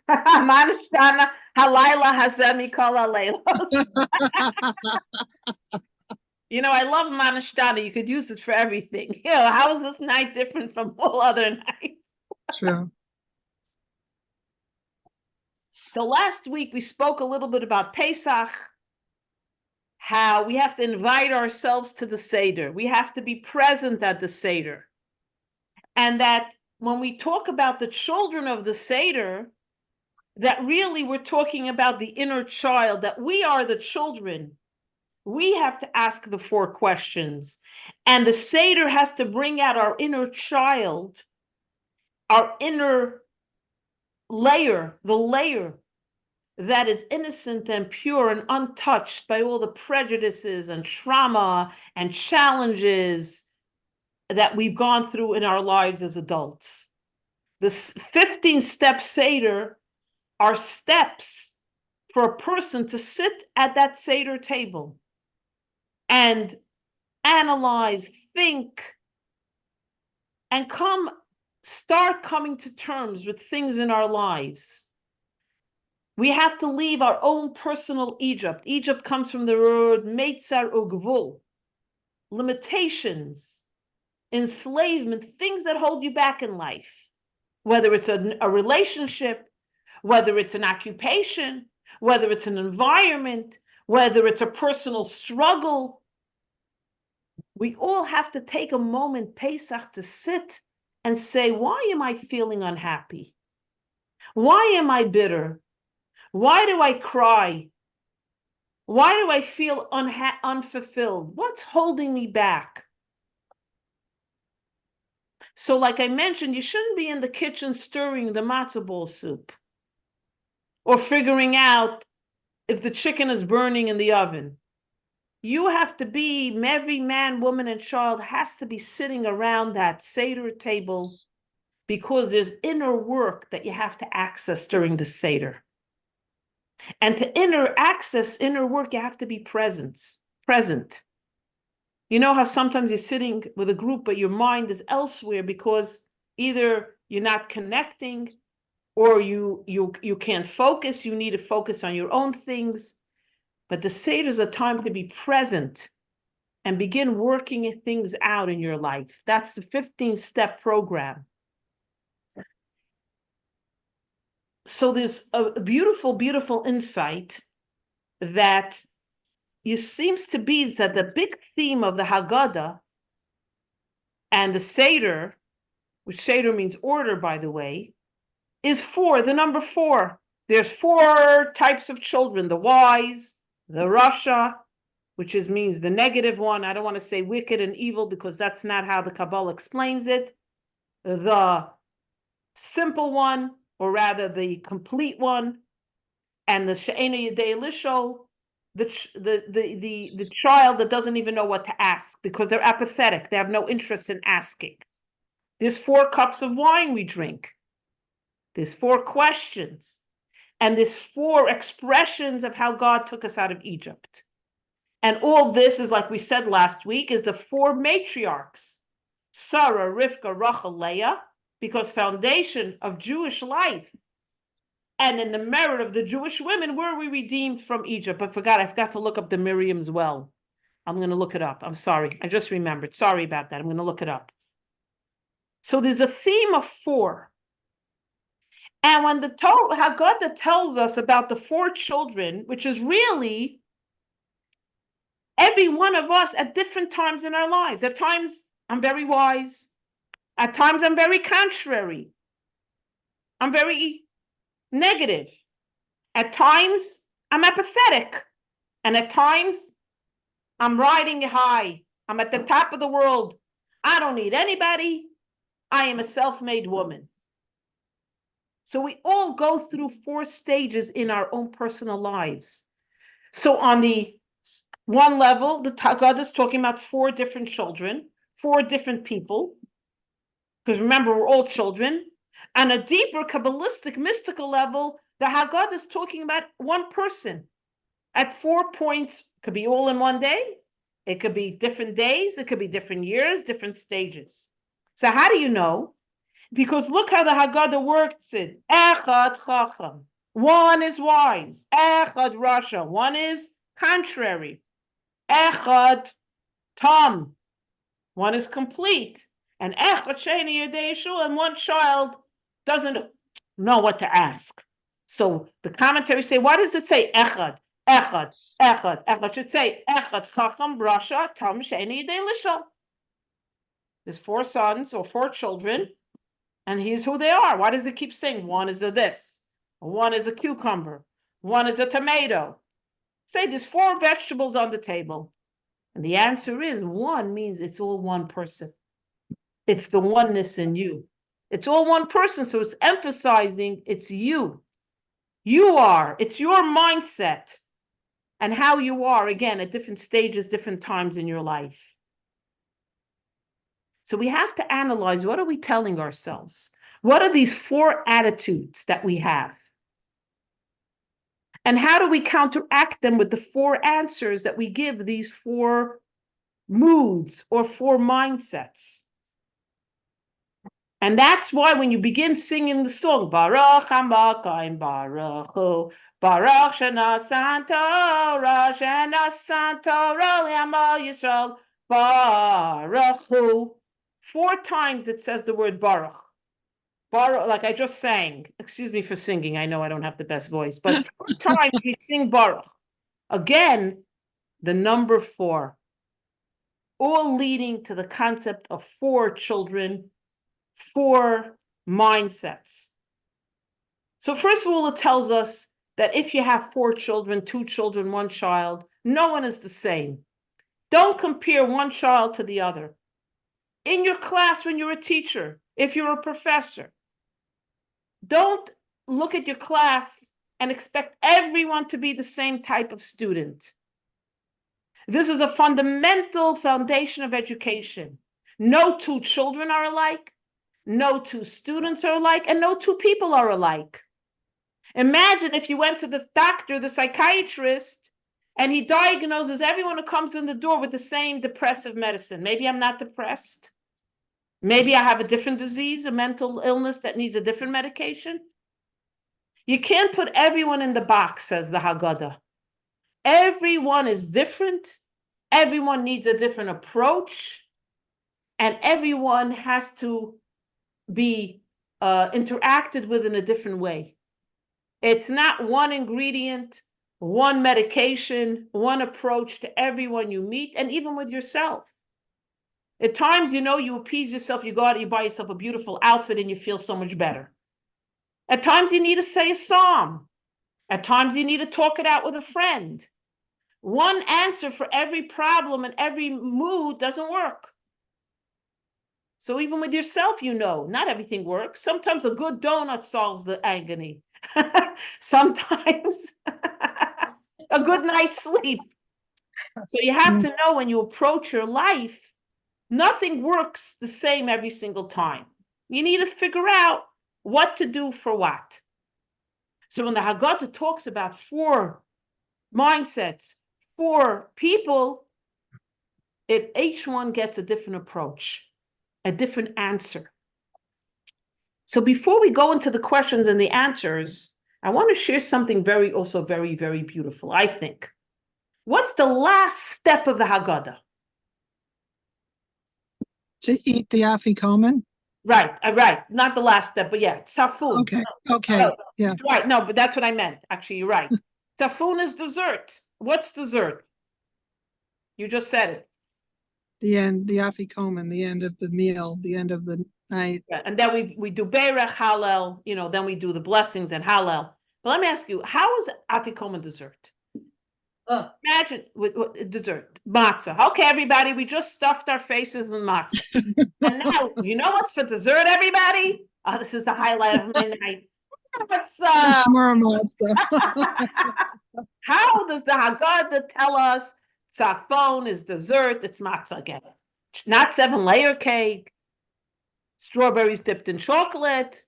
Manashtana halayla hazemi kol halaylos. I love Manashtana. You could use it for everything. How is this night different from all other nights? True. So last week we spoke a little bit about Pesach, how we have to invite ourselves to the Seder. We have to be present at the Seder. And that when we talk about the children of the Seder, that really we're talking about the inner child, that we are the children. We have to ask the 4 questions. And the Seder has to bring out our inner child, our inner layer, the layer that is innocent and pure and untouched by all the prejudices and trauma and challenges that we've gone through in our lives as adults. The 15-step Seder are steps for a person to sit at that Seder table and analyze, think, and start coming to terms with things in our lives. We have to leave our own personal Egypt. Egypt comes from the word Meitzar Ugvul, limitations, enslavement, things that hold you back in life, whether it's a relationship, whether it's an occupation, whether it's an environment, whether it's a personal struggle. We all have to take a moment, Pesach, to sit and say, why am I feeling unhappy? Why am I bitter? Why do I cry? Why do I feel unfulfilled? What's holding me back? So like I mentioned, you shouldn't be in the kitchen stirring the matzo ball soup or figuring out if the chicken is burning in the oven. You have to be, every man, woman, and child has to be sitting around that Seder table because there's inner work that you have to access during the Seder. And to access inner work, you have to be present. You know how sometimes you're sitting with a group, but your mind is elsewhere because either you're not connecting or you can't focus. You need to focus on your own things. But the Seder is a time to be present and begin working things out in your life. That's the 15-step program. So there's a beautiful, beautiful insight that seems to be that the big theme of the Haggadah and the Seder, which Seder means order, by the way, is the number 4. There's 4 types of children: the wise, the Rasha, which means the negative one. I don't want to say wicked and evil because that's not how the Kabbalah explains it. The simple one, or rather the complete one, and the She'ena Yedei Lisho, the child that doesn't even know what to ask because they're apathetic. They have no interest in asking. There's 4 cups of wine we drink. There's 4 questions. And there's 4 expressions of how God took us out of Egypt. And all this is, like we said last week, is the 4 matriarchs: Sarah, Rivka, Rachel, Leah, because foundation of Jewish life and in the merit of the Jewish women were we redeemed from Egypt. But I forgot to look up the Miriam's well. I'm going to look it up. I'm sorry. I just remembered. Sorry about that. I'm going to look it up. So there's a theme of 4. And when the Haggadah tells us about the 4 children, which is really every one of us at different times in our lives. At times, I'm very wise. At times, I'm very contrary. I'm very negative. At times, I'm apathetic. And at times, I'm riding high. I'm at the top of the world. I don't need anybody. I am a self-made woman. So we all go through 4 stages in our own personal lives. So on the one level, the Haggadah is talking about 4 different children, 4 different people, because remember, we're all children. On a deeper Kabbalistic, mystical level, the Haggadah is talking about one person at 4 points. Could be all in one day. It could be different days. It could be different years, different stages. So how do you know? Because look how the Haggadah works it. Echad Chacham. One is wise. Echad Rasha. One is contrary. Echad Tam. One is complete. And Echad Sheni Yedei Yeshua. And one child doesn't know what to ask. So the commentaries say, why does it say Echad? Echad. Echad should say Echad Chacham Rasha Tam Sheni Yedei Yeshua. There's 4 sons or 4 children. And here's who they are. Why does it keep saying one is a this? One is a cucumber. One is a tomato. Say there's 4 vegetables on the table. And the answer is one means it's all one person. It's the oneness in you. It's all one person. So it's emphasizing it's you. You are. It's your mindset and how you are, again, at different stages, different times in your life. So we have to analyze, what are we telling ourselves? What are these 4 attitudes that we have? And how do we counteract them with the 4 answers that we give these 4 moods or 4 mindsets? And that's why when you begin singing the song, Baruch HaMakayim Baruch Hu, Baruch Shenasan Torah, Shenasan Torah L'Amo Yisrael, Baruch Hu. 4 times it says the word Baruch. Baruch, like I just sang. Excuse me for singing. I know I don't have the best voice, but 4 times we sing Baruch. Again, the number 4. All leading to the concept of 4 children, 4 mindsets. So first of all, it tells us that if you have 4 children, 2 children, 1 child, no one is the same. Don't compare one child to the other. In your class, when you're a teacher, if you're a professor, don't look at your class and expect everyone to be the same type of student. This is a fundamental foundation of education. No 2 children are alike, no 2 students are alike, and no 2 people are alike. Imagine if you went to the doctor, the psychiatrist, and he diagnoses everyone who comes in the door with the same depressive medicine. Maybe I'm not depressed. Maybe I have a different disease, a mental illness that needs a different medication. You can't put everyone in the box, says the Haggadah. Everyone is different. Everyone needs a different approach. And everyone has to be interacted with in a different way. It's not one ingredient, one medication, one approach to everyone you meet, and even with yourself. At times, you appease yourself, you go out, you buy yourself a beautiful outfit, and you feel so much better. At times, you need to say a psalm. At times, you need to talk it out with a friend. One answer for every problem and every mood doesn't work. So even with yourself, not everything works. Sometimes a good donut solves the agony. Sometimes a good night's sleep. So you have to know when you approach your life, nothing works the same every single time. You need to figure out what to do for what. So when the Haggadah talks about 4 mindsets, 4 people, each one gets a different approach, a different answer. So before we go into the questions and the answers, I want to share something very, very beautiful, I think. What's the last step of the Haggadah? To eat the afikomen? Right. Not the last step, but yeah, safun. Okay, yeah. Right, no, but that's what I meant. Actually, you're right. Safun is dessert. What's dessert? You just said it. The end, the afikomen, the end of the meal, the end of the night. Yeah, and then we do Berech, Hallel, then we do the blessings and Hallel. But let me ask you, how is afikomen dessert? Imagine with dessert, matzah. Okay, everybody, we just stuffed our faces with matzah. And now, you know what's for dessert, everybody? Oh, this is the highlight of my night. What's Shmur matzah. How does the Haggadah tell us tzafon is dessert? It's matzah again. Not 7-layer cake, strawberries dipped in chocolate,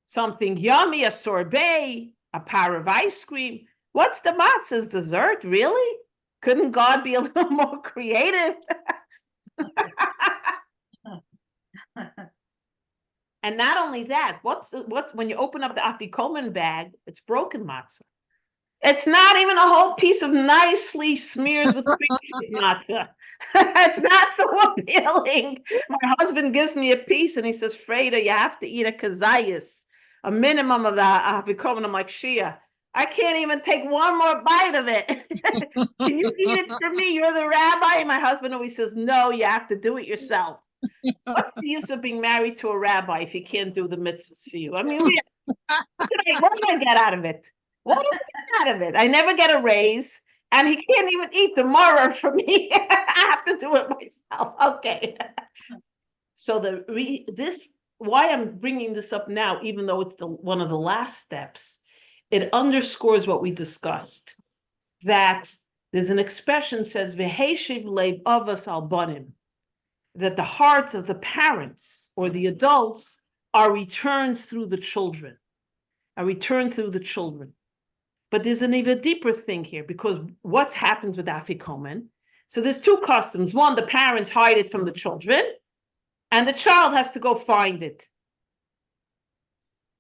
something yummy, a sorbet, a par of ice cream. What's the matzah's dessert, really? Couldn't God be a little more creative? And not only that, what's when you open up the afikomen bag, it's broken matzah. It's not even a whole piece of nicely smeared with cream cheese matzah. It's not so appealing. My husband gives me a piece and he says, Freda, you have to eat a kazayas, a minimum of the afikomen. I'm like, Shia, I can't even take one more bite of it. Can you eat it for me? You're the rabbi. And my husband always says, no, you have to do it yourself. What's the use of being married to a rabbi if he can't do the mitzvahs for you? I mean, what do I get out of it? What do I get out of it? I never get a raise, and he can't even eat the maror for me. I have to do it myself. Okay. So why I'm bringing this up now, even though it's one of the last steps, it underscores what we discussed. That there's an expression says "V'heshiv leiv avos al banim," that the hearts of the parents or the adults are returned through the children. But there's an even deeper thing here, because what happens with afikomen? So there's 2 customs. One, the parents hide it from the children, and the child has to go find it.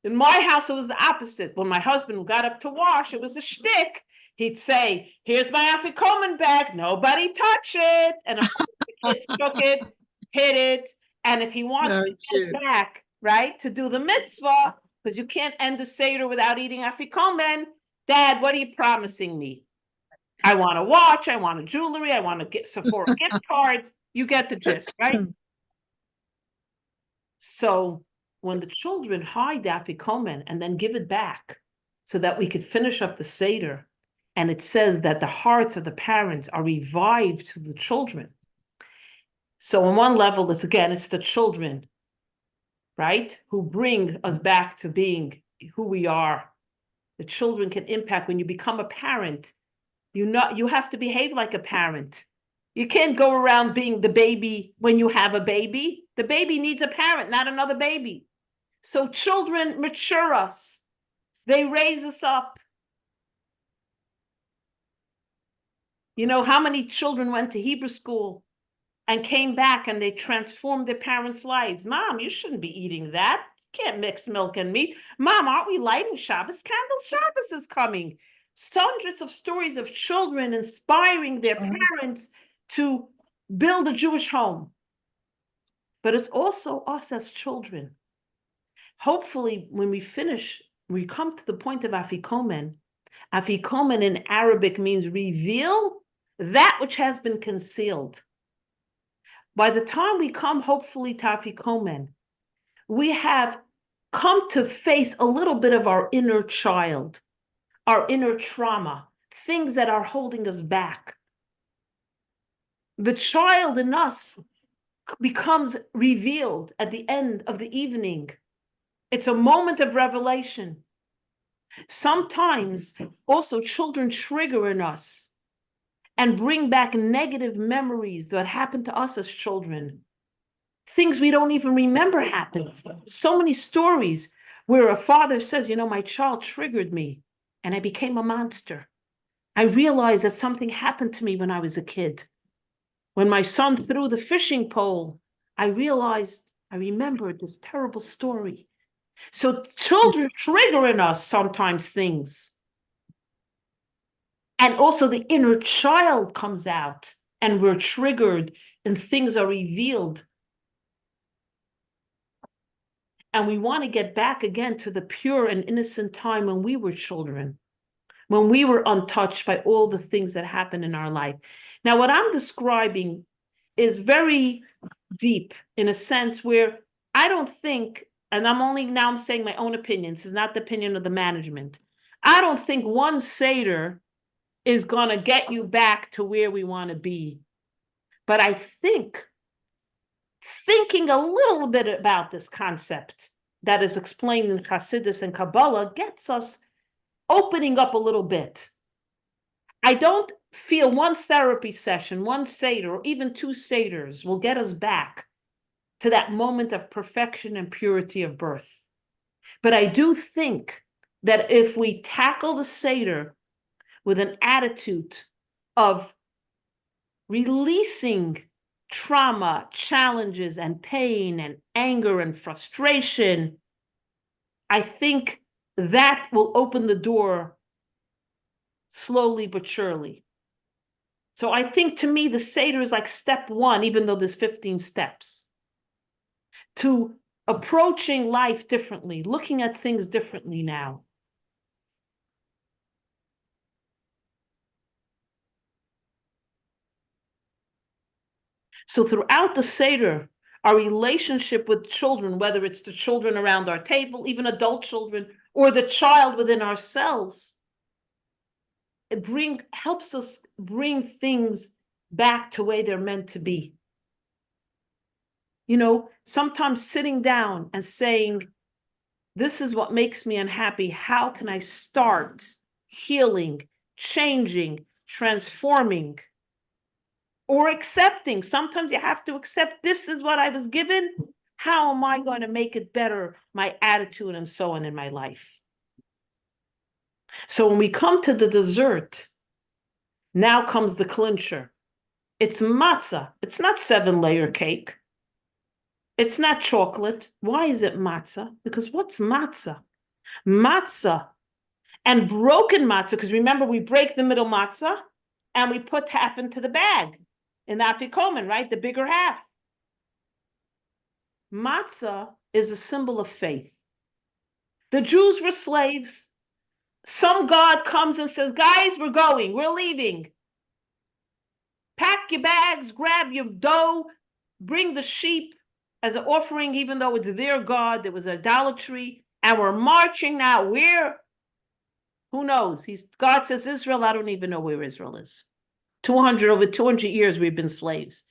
In my house, it was the opposite. When my husband got up to wash, it was a shtick. He'd say, here's my afikomen bag, nobody touch it. And of course, the kids took it, hid it, and if he wants to get it back, right? To do the mitzvah, because you can't end the Seder without eating afikomen. Dad, what are you promising me? I want a watch, I want a jewelry, I want to get Sephora gift card. You get the gist, right? So when the children hide the afikomen and then give it back so that we could finish up the Seder, and it says that the hearts of the parents are revived to the children. So on one level, it's the children, right, who bring us back to being who we are. The children can impact when you become a parent. You have to behave like a parent. You can't go around being the baby when you have a baby. The baby needs a parent, not another baby. So children mature us. They raise us up. You know, how many children went to Hebrew school and came back and they transformed their parents' lives? Mom, you shouldn't be eating that. You can't mix milk and meat. Mom, aren't we lighting Shabbos candles? Shabbos is coming. Hundreds of stories of children inspiring their parents to build a Jewish home. But it's also us as children. Hopefully, when we finish, we come to the point of afikomen. Afikomen in Arabic means reveal that which has been concealed. By the time we come, hopefully, to afikomen, we have come to face a little bit of our inner child, our inner trauma, things that are holding us back. The child in us becomes revealed at the end of the evening. It's a moment of revelation. Sometimes also children trigger in us and bring back negative memories that happened to us as children. Things we don't even remember happened. So many stories where a father says, my child triggered me and I became a monster. I realized that something happened to me when I was a kid. When my son threw the fishing pole, I remembered this terrible story. So children trigger in us sometimes things. And also the inner child comes out and we're triggered and things are revealed. And we want to get back again to the pure and innocent time when we were children, when we were untouched by all the things that happen in our life. Now, what I'm describing is very deep in a sense where I don't think, and I'm saying my own opinion, this is not the opinion of the management. I don't think one Seder is going to get you back to where we want to be. But I think thinking a little bit about this concept that is explained in Hasidus and Kabbalah gets us opening up a little bit. I don't feel one therapy session, one Seder, or even two Seders will get us back to that moment of perfection and purity of birth. But I do think that if we tackle the Seder with an attitude of releasing trauma, challenges, and pain, and anger, and frustration, I think that will open the door slowly but surely. So I think to me, the Seder is like step one, even though there's 15 steps, to approaching life differently, looking at things differently now. So throughout the Seder, our relationship with children, whether it's the children around our table, even adult children, or the child within ourselves, helps us bring things back to where they're meant to be. Sometimes sitting down and saying, this is what makes me unhappy. How can I start healing, changing, transforming? Or accepting. Sometimes you have to accept this is what I was given. How am I going to make it better? My attitude and so on in my life. So when we come to the dessert, now comes the clincher. It's matzah. It's not 7-layer cake. It's not chocolate. Why is it matzah? Because what's matzah? Matzah and broken matzah, because remember we break the middle matzah and we put half into the bag. In the afikomen, right? The bigger half. Matzah is a symbol of faith. The Jews were slaves. Some God comes and says, guys, we're going, we're leaving. Pack your bags, grab your dough, bring the sheep as an offering, even though it's their God. There was idolatry. And we're marching now. Who knows? God says, Israel, I don't even know where Israel is. Over 200 years we've been slaves.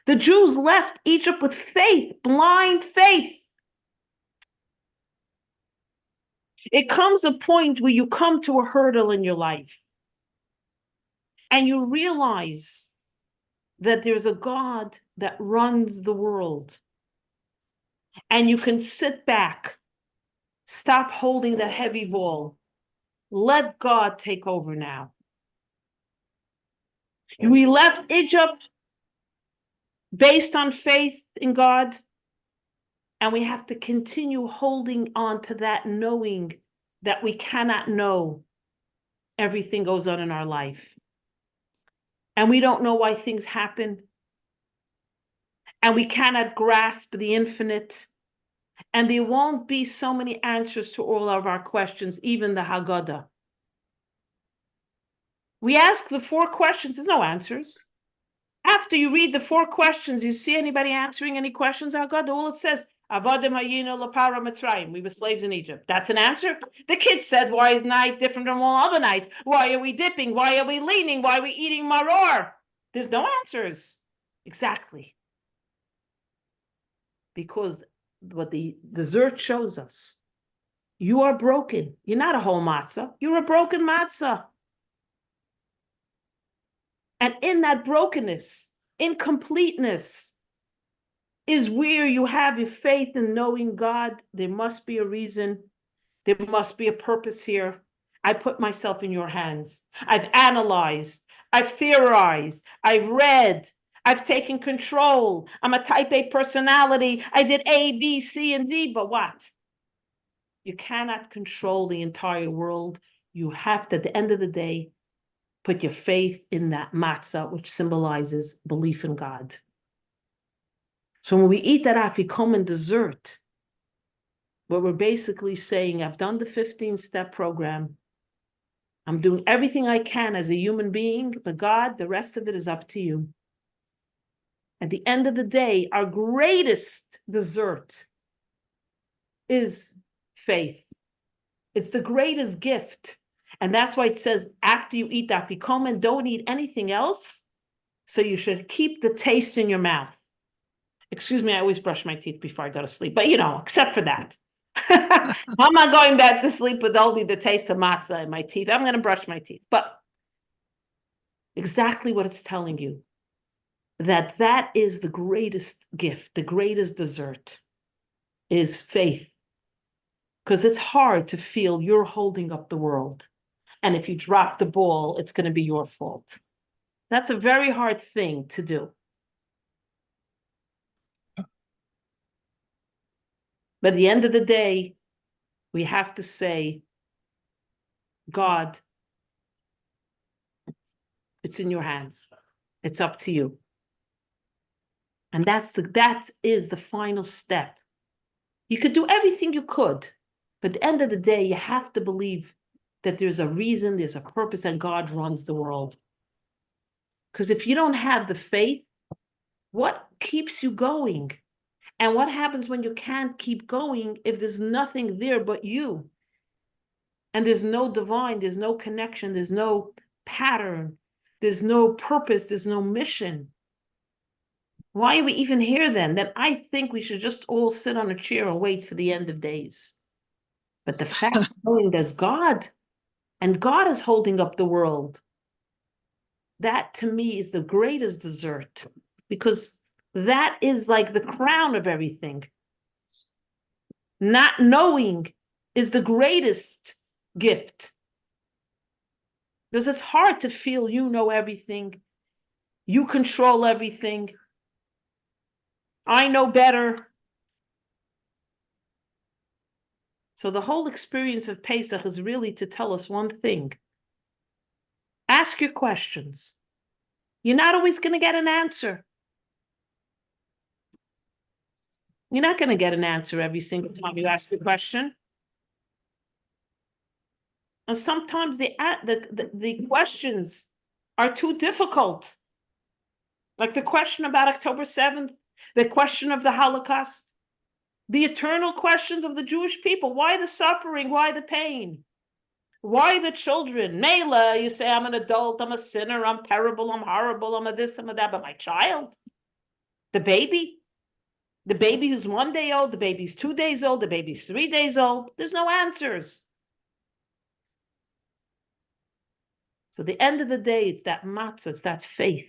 The Jews left Egypt with faith, blind faith. It comes a point where you come to a hurdle in your life and you realize that there's a God that runs the world. And you can sit back, stop holding that heavy ball. Let God take over now. We left Egypt based on faith in God, and we have to continue holding on to that, knowing that we cannot know everything goes on in our life. And we don't know why things happen. And we cannot grasp the infinite. And there won't be so many answers to all of our questions, even the Haggadah. We ask the 4 questions, there's no answers. After you read the 4 questions, you see anybody answering any questions? Haggadah, all it says, Avadim hayinu lapara Mitzrayim. We were slaves in Egypt. That's an answer. The kid said, why is night different from all other nights? Why are we dipping? Why are we leaning? Why are we eating maror? There's no answers. Exactly. Because what the dessert shows us, you are broken. You're not a whole matzah. You're a broken matzah. And in that brokenness, incompleteness, is where you have your faith in knowing God. There must be a reason. There must be a purpose here. I put myself in your hands. I've analyzed. I've theorized. I've read. I've taken control. I'm a type A personality. I did A, B, C, and D, but what? You cannot control the entire world. You have to, at the end of the day, put your faith in that matzah, which symbolizes belief in God. So when we eat that afikomen dessert, what we're basically saying, I've done the 15-step program. I'm doing everything I can as a human being, but God, the rest of it is up to you. At the end of the day, our greatest dessert is faith. It's the greatest gift. And that's why it says, after you eat the afikomen, don't eat anything else. So you should keep the taste in your mouth. Excuse me, I always brush my teeth before I go to sleep, but except for that. I'm not going back to sleep with only the taste of matzah in my teeth. I'm going to brush my teeth. But exactly what it's telling you, that is the greatest gift, the greatest dessert is faith. Because it's hard to feel you're holding up the world. And if you drop the ball, it's going to be your fault. That's a very hard thing to do. But at the end of the day, we have to say, God, it's in your hands. It's up to you. And that is the final step. You could do everything you could, but at the end of the day, you have to believe that there's a reason, there's a purpose, and God runs the world. Because if you don't have the faith, what keeps you going? And what happens when you can't keep going if there's nothing there but you? And there's no divine, there's no connection, there's no pattern, there's no purpose, there's no mission. Why are we even here then? Then I think we should just all sit on a chair and wait for the end of days. But the fact knowing there's God, and God is holding up the world, that to me is the greatest dessert, because that is like the crown of everything. Not knowing is the greatest gift. Because it's hard to feel you know everything, you control everything, I know better. So the whole experience of Pesach is really to tell us one thing. Ask your questions. You're not always going to get an answer. You're not going to get an answer every single time you ask a question. And sometimes the questions are too difficult. Like the question about October 7th, the question of the Holocaust, the eternal questions of the Jewish people. Why the suffering? Why the pain? Why the children? Mela, you say, I'm an adult, I'm a sinner, I'm terrible, I'm horrible, I'm a this, I'm a that, but my child, the baby who's 1 day old, the baby's 2 days old, the baby's 3 days old, there's no answers. So the end of the day, it's that matzah, it's that faith.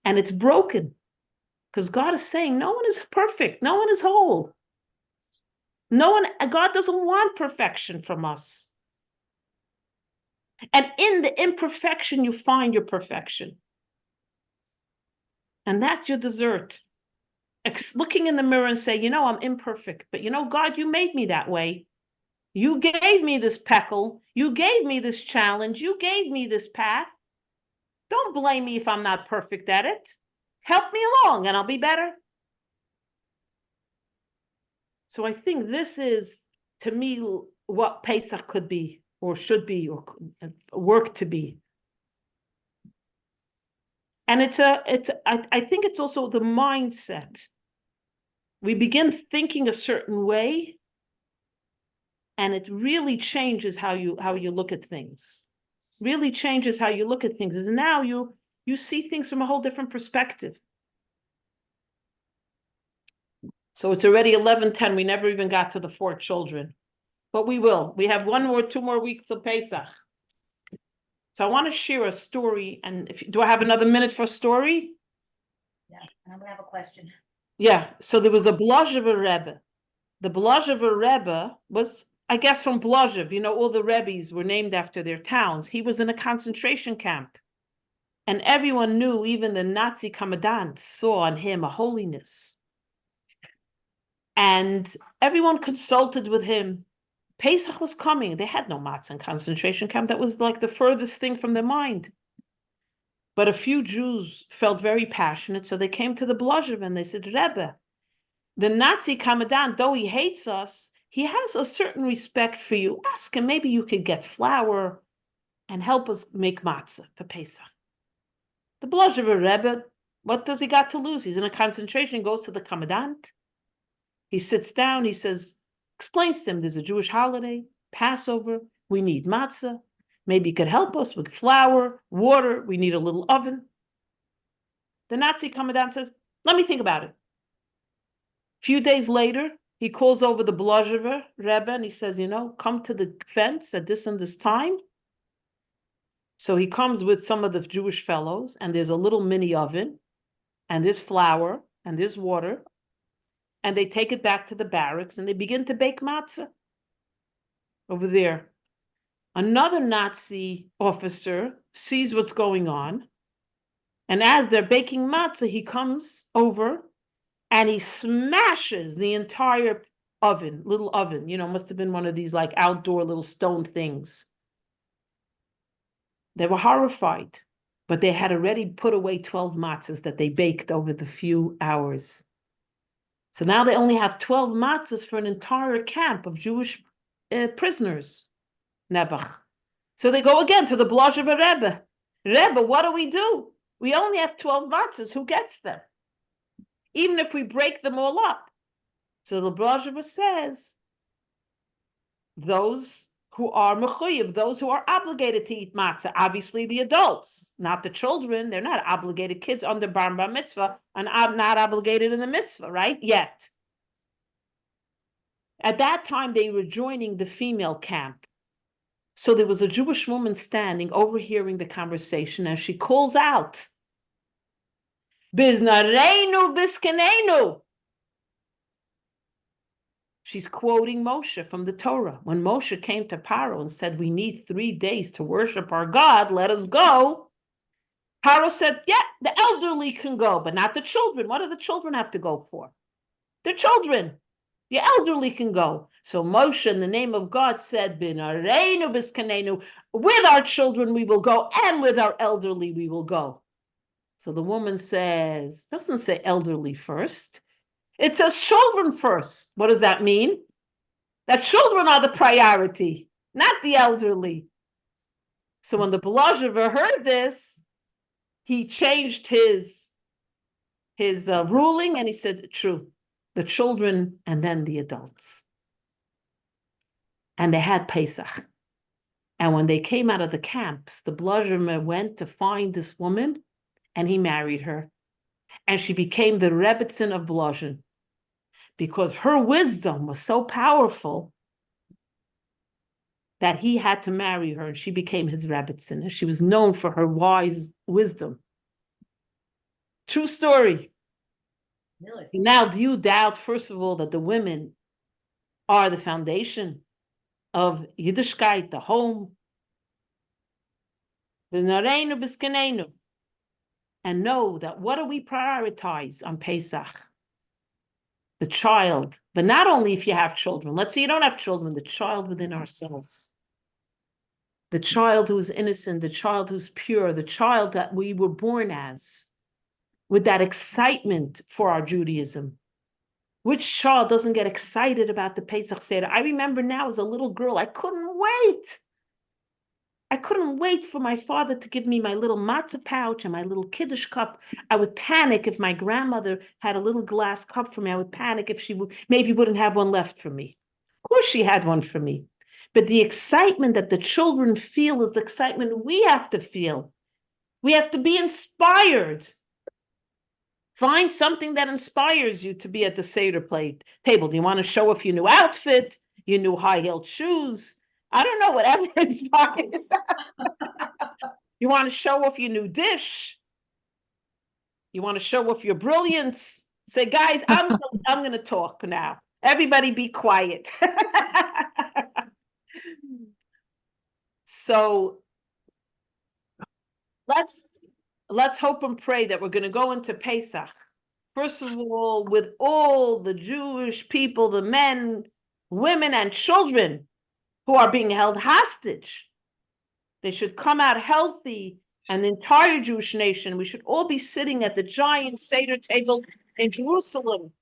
And it's broken because God is saying no one is perfect, no one is whole. God doesn't want perfection from us. And in the imperfection, you find your perfection. And that's your dessert. Looking in the mirror and say, I'm imperfect, but God, you made me that way. You gave me this peckle. You gave me this challenge. You gave me this path. Don't blame me if I'm not perfect at it. Help me along and I'll be better. So I think this is, to me, what Pesach could be, or should be, or work to be. And I think it's also the mindset. We begin thinking a certain way, and it really changes how you look at things. Really changes how you look at things. Is now you see things from a whole different perspective. So it's already 11:10. We never even got to the 4 children, but we will. We have 2 more weeks of Pesach. So I want to share a story. And do I have another minute for a story? Yeah, I'm gonna have a question. Yeah. So there was a Blazhever Rebbe. The Blazhever Rebbe was, I guess, from Blazhev. All the Rebbes were named after their towns. He was in a concentration camp. And everyone knew, even the Nazi commandant saw on him a holiness. And everyone consulted with him. Pesach was coming. They had no matzah in concentration camp. That was like the furthest thing from their mind. But a few Jews felt very passionate, so they came to the Blazhev and they said, Rebbe, the Nazi commandant, though he hates us, he has a certain respect for you. Ask him, maybe you could get flour and help us make matzah for Pesach. The Blazhever Rebbe, what does he got to lose? He's in a concentration, he goes to the commandant. He sits down, he says, explains to him, there's a Jewish holiday, Passover, we need matzah. Maybe you could help us with flour, water, we need a little oven. The Nazi commandant says, let me think about it. A few days later, he calls over the Blazhever Rebbe and he says, come to the fence at this and this time. So he comes with some of the Jewish fellows, and there's a little mini oven, and there's flour, and there's water, and they take it back to the barracks, and they begin to bake matzah over there. Another Nazi officer sees what's going on, and as they're baking matzah, he comes over, and he smashes the entire oven, little oven, must have been one of these like outdoor little stone things. They were horrified, but they had already put away 12 matzahs that they baked over the few hours. So now they only have 12 matzahs for an entire camp of Jewish prisoners, Nebuch. So they go again to the Blazhever Rebbe. Rebbe, what do? We only have 12 matzahs. Who gets them? Even if we break them all up. So the Blazhever says, those who are mechuyev, those who are obligated to eat matzah, obviously the adults, not the children. They're not obligated. Kids under bar mitzvah and not obligated in the mitzvah, right? Yet. At that time, they were joining the female camp. So there was a Jewish woman standing, overhearing the conversation, and she calls out, Biznareinu biskanenu. She's quoting Moshe from the Torah. When Moshe came to Paro and said, we need 3 days to worship our God, let us go. Paro said, yeah, the elderly can go, but not the children. What do the children have to go for? They're children. The elderly can go. So Moshe, in the name of God, said, Binareinu biskanenu, with our children we will go, and with our elderly we will go. So the woman says, doesn't say elderly first. It says children first. What does that mean? That children are the priority, not the elderly. So when the Belazhever heard this, he changed his ruling, and he said, true, the children and then the adults. And they had Pesach. And when they came out of the camps, the Belazhever went to find this woman, and he married her. And she became the Rebbetzin of Belazhin, because her wisdom was so powerful that he had to marry her, and she became his Rebbetzin, and she was known for her wise wisdom. True story. Really? Now, do you doubt, first of all, that the women are the foundation of Yiddishkeit, the home? And know that what do we prioritize on Pesach? The child, but not only if you have children. Let's say you don't have children, the child within ourselves. The child who's innocent, the child who's pure, the child that we were born as, with that excitement for our Judaism. Which child doesn't get excited about the Pesach Seder? I remember now as a little girl, I couldn't wait. I couldn't wait for my father to give me my little matzah pouch and my little kiddush cup. I would panic if my grandmother had a little glass cup for me. I would panic if she maybe wouldn't have one left for me. Of course she had one for me. But the excitement that the children feel is the excitement we have to feel. We have to be inspired. Find something that inspires you to be at the Seder table. Do you want to show off your new outfit, your new high-heeled shoes? I don't know, whatever inspires. You want to show off your new dish? You want to show off your brilliance? Say, guys, I'm going to talk now. Everybody be quiet. So let's hope and pray that we're going to go into Pesach. First of all, with all the Jewish people, the men, women, and children who are being held hostage. They should come out healthy, and the entire Jewish nation. We should all be sitting at the giant Seder table in Jerusalem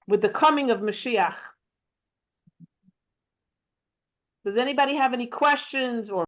with the coming of Mashiach. Does anybody have any questions or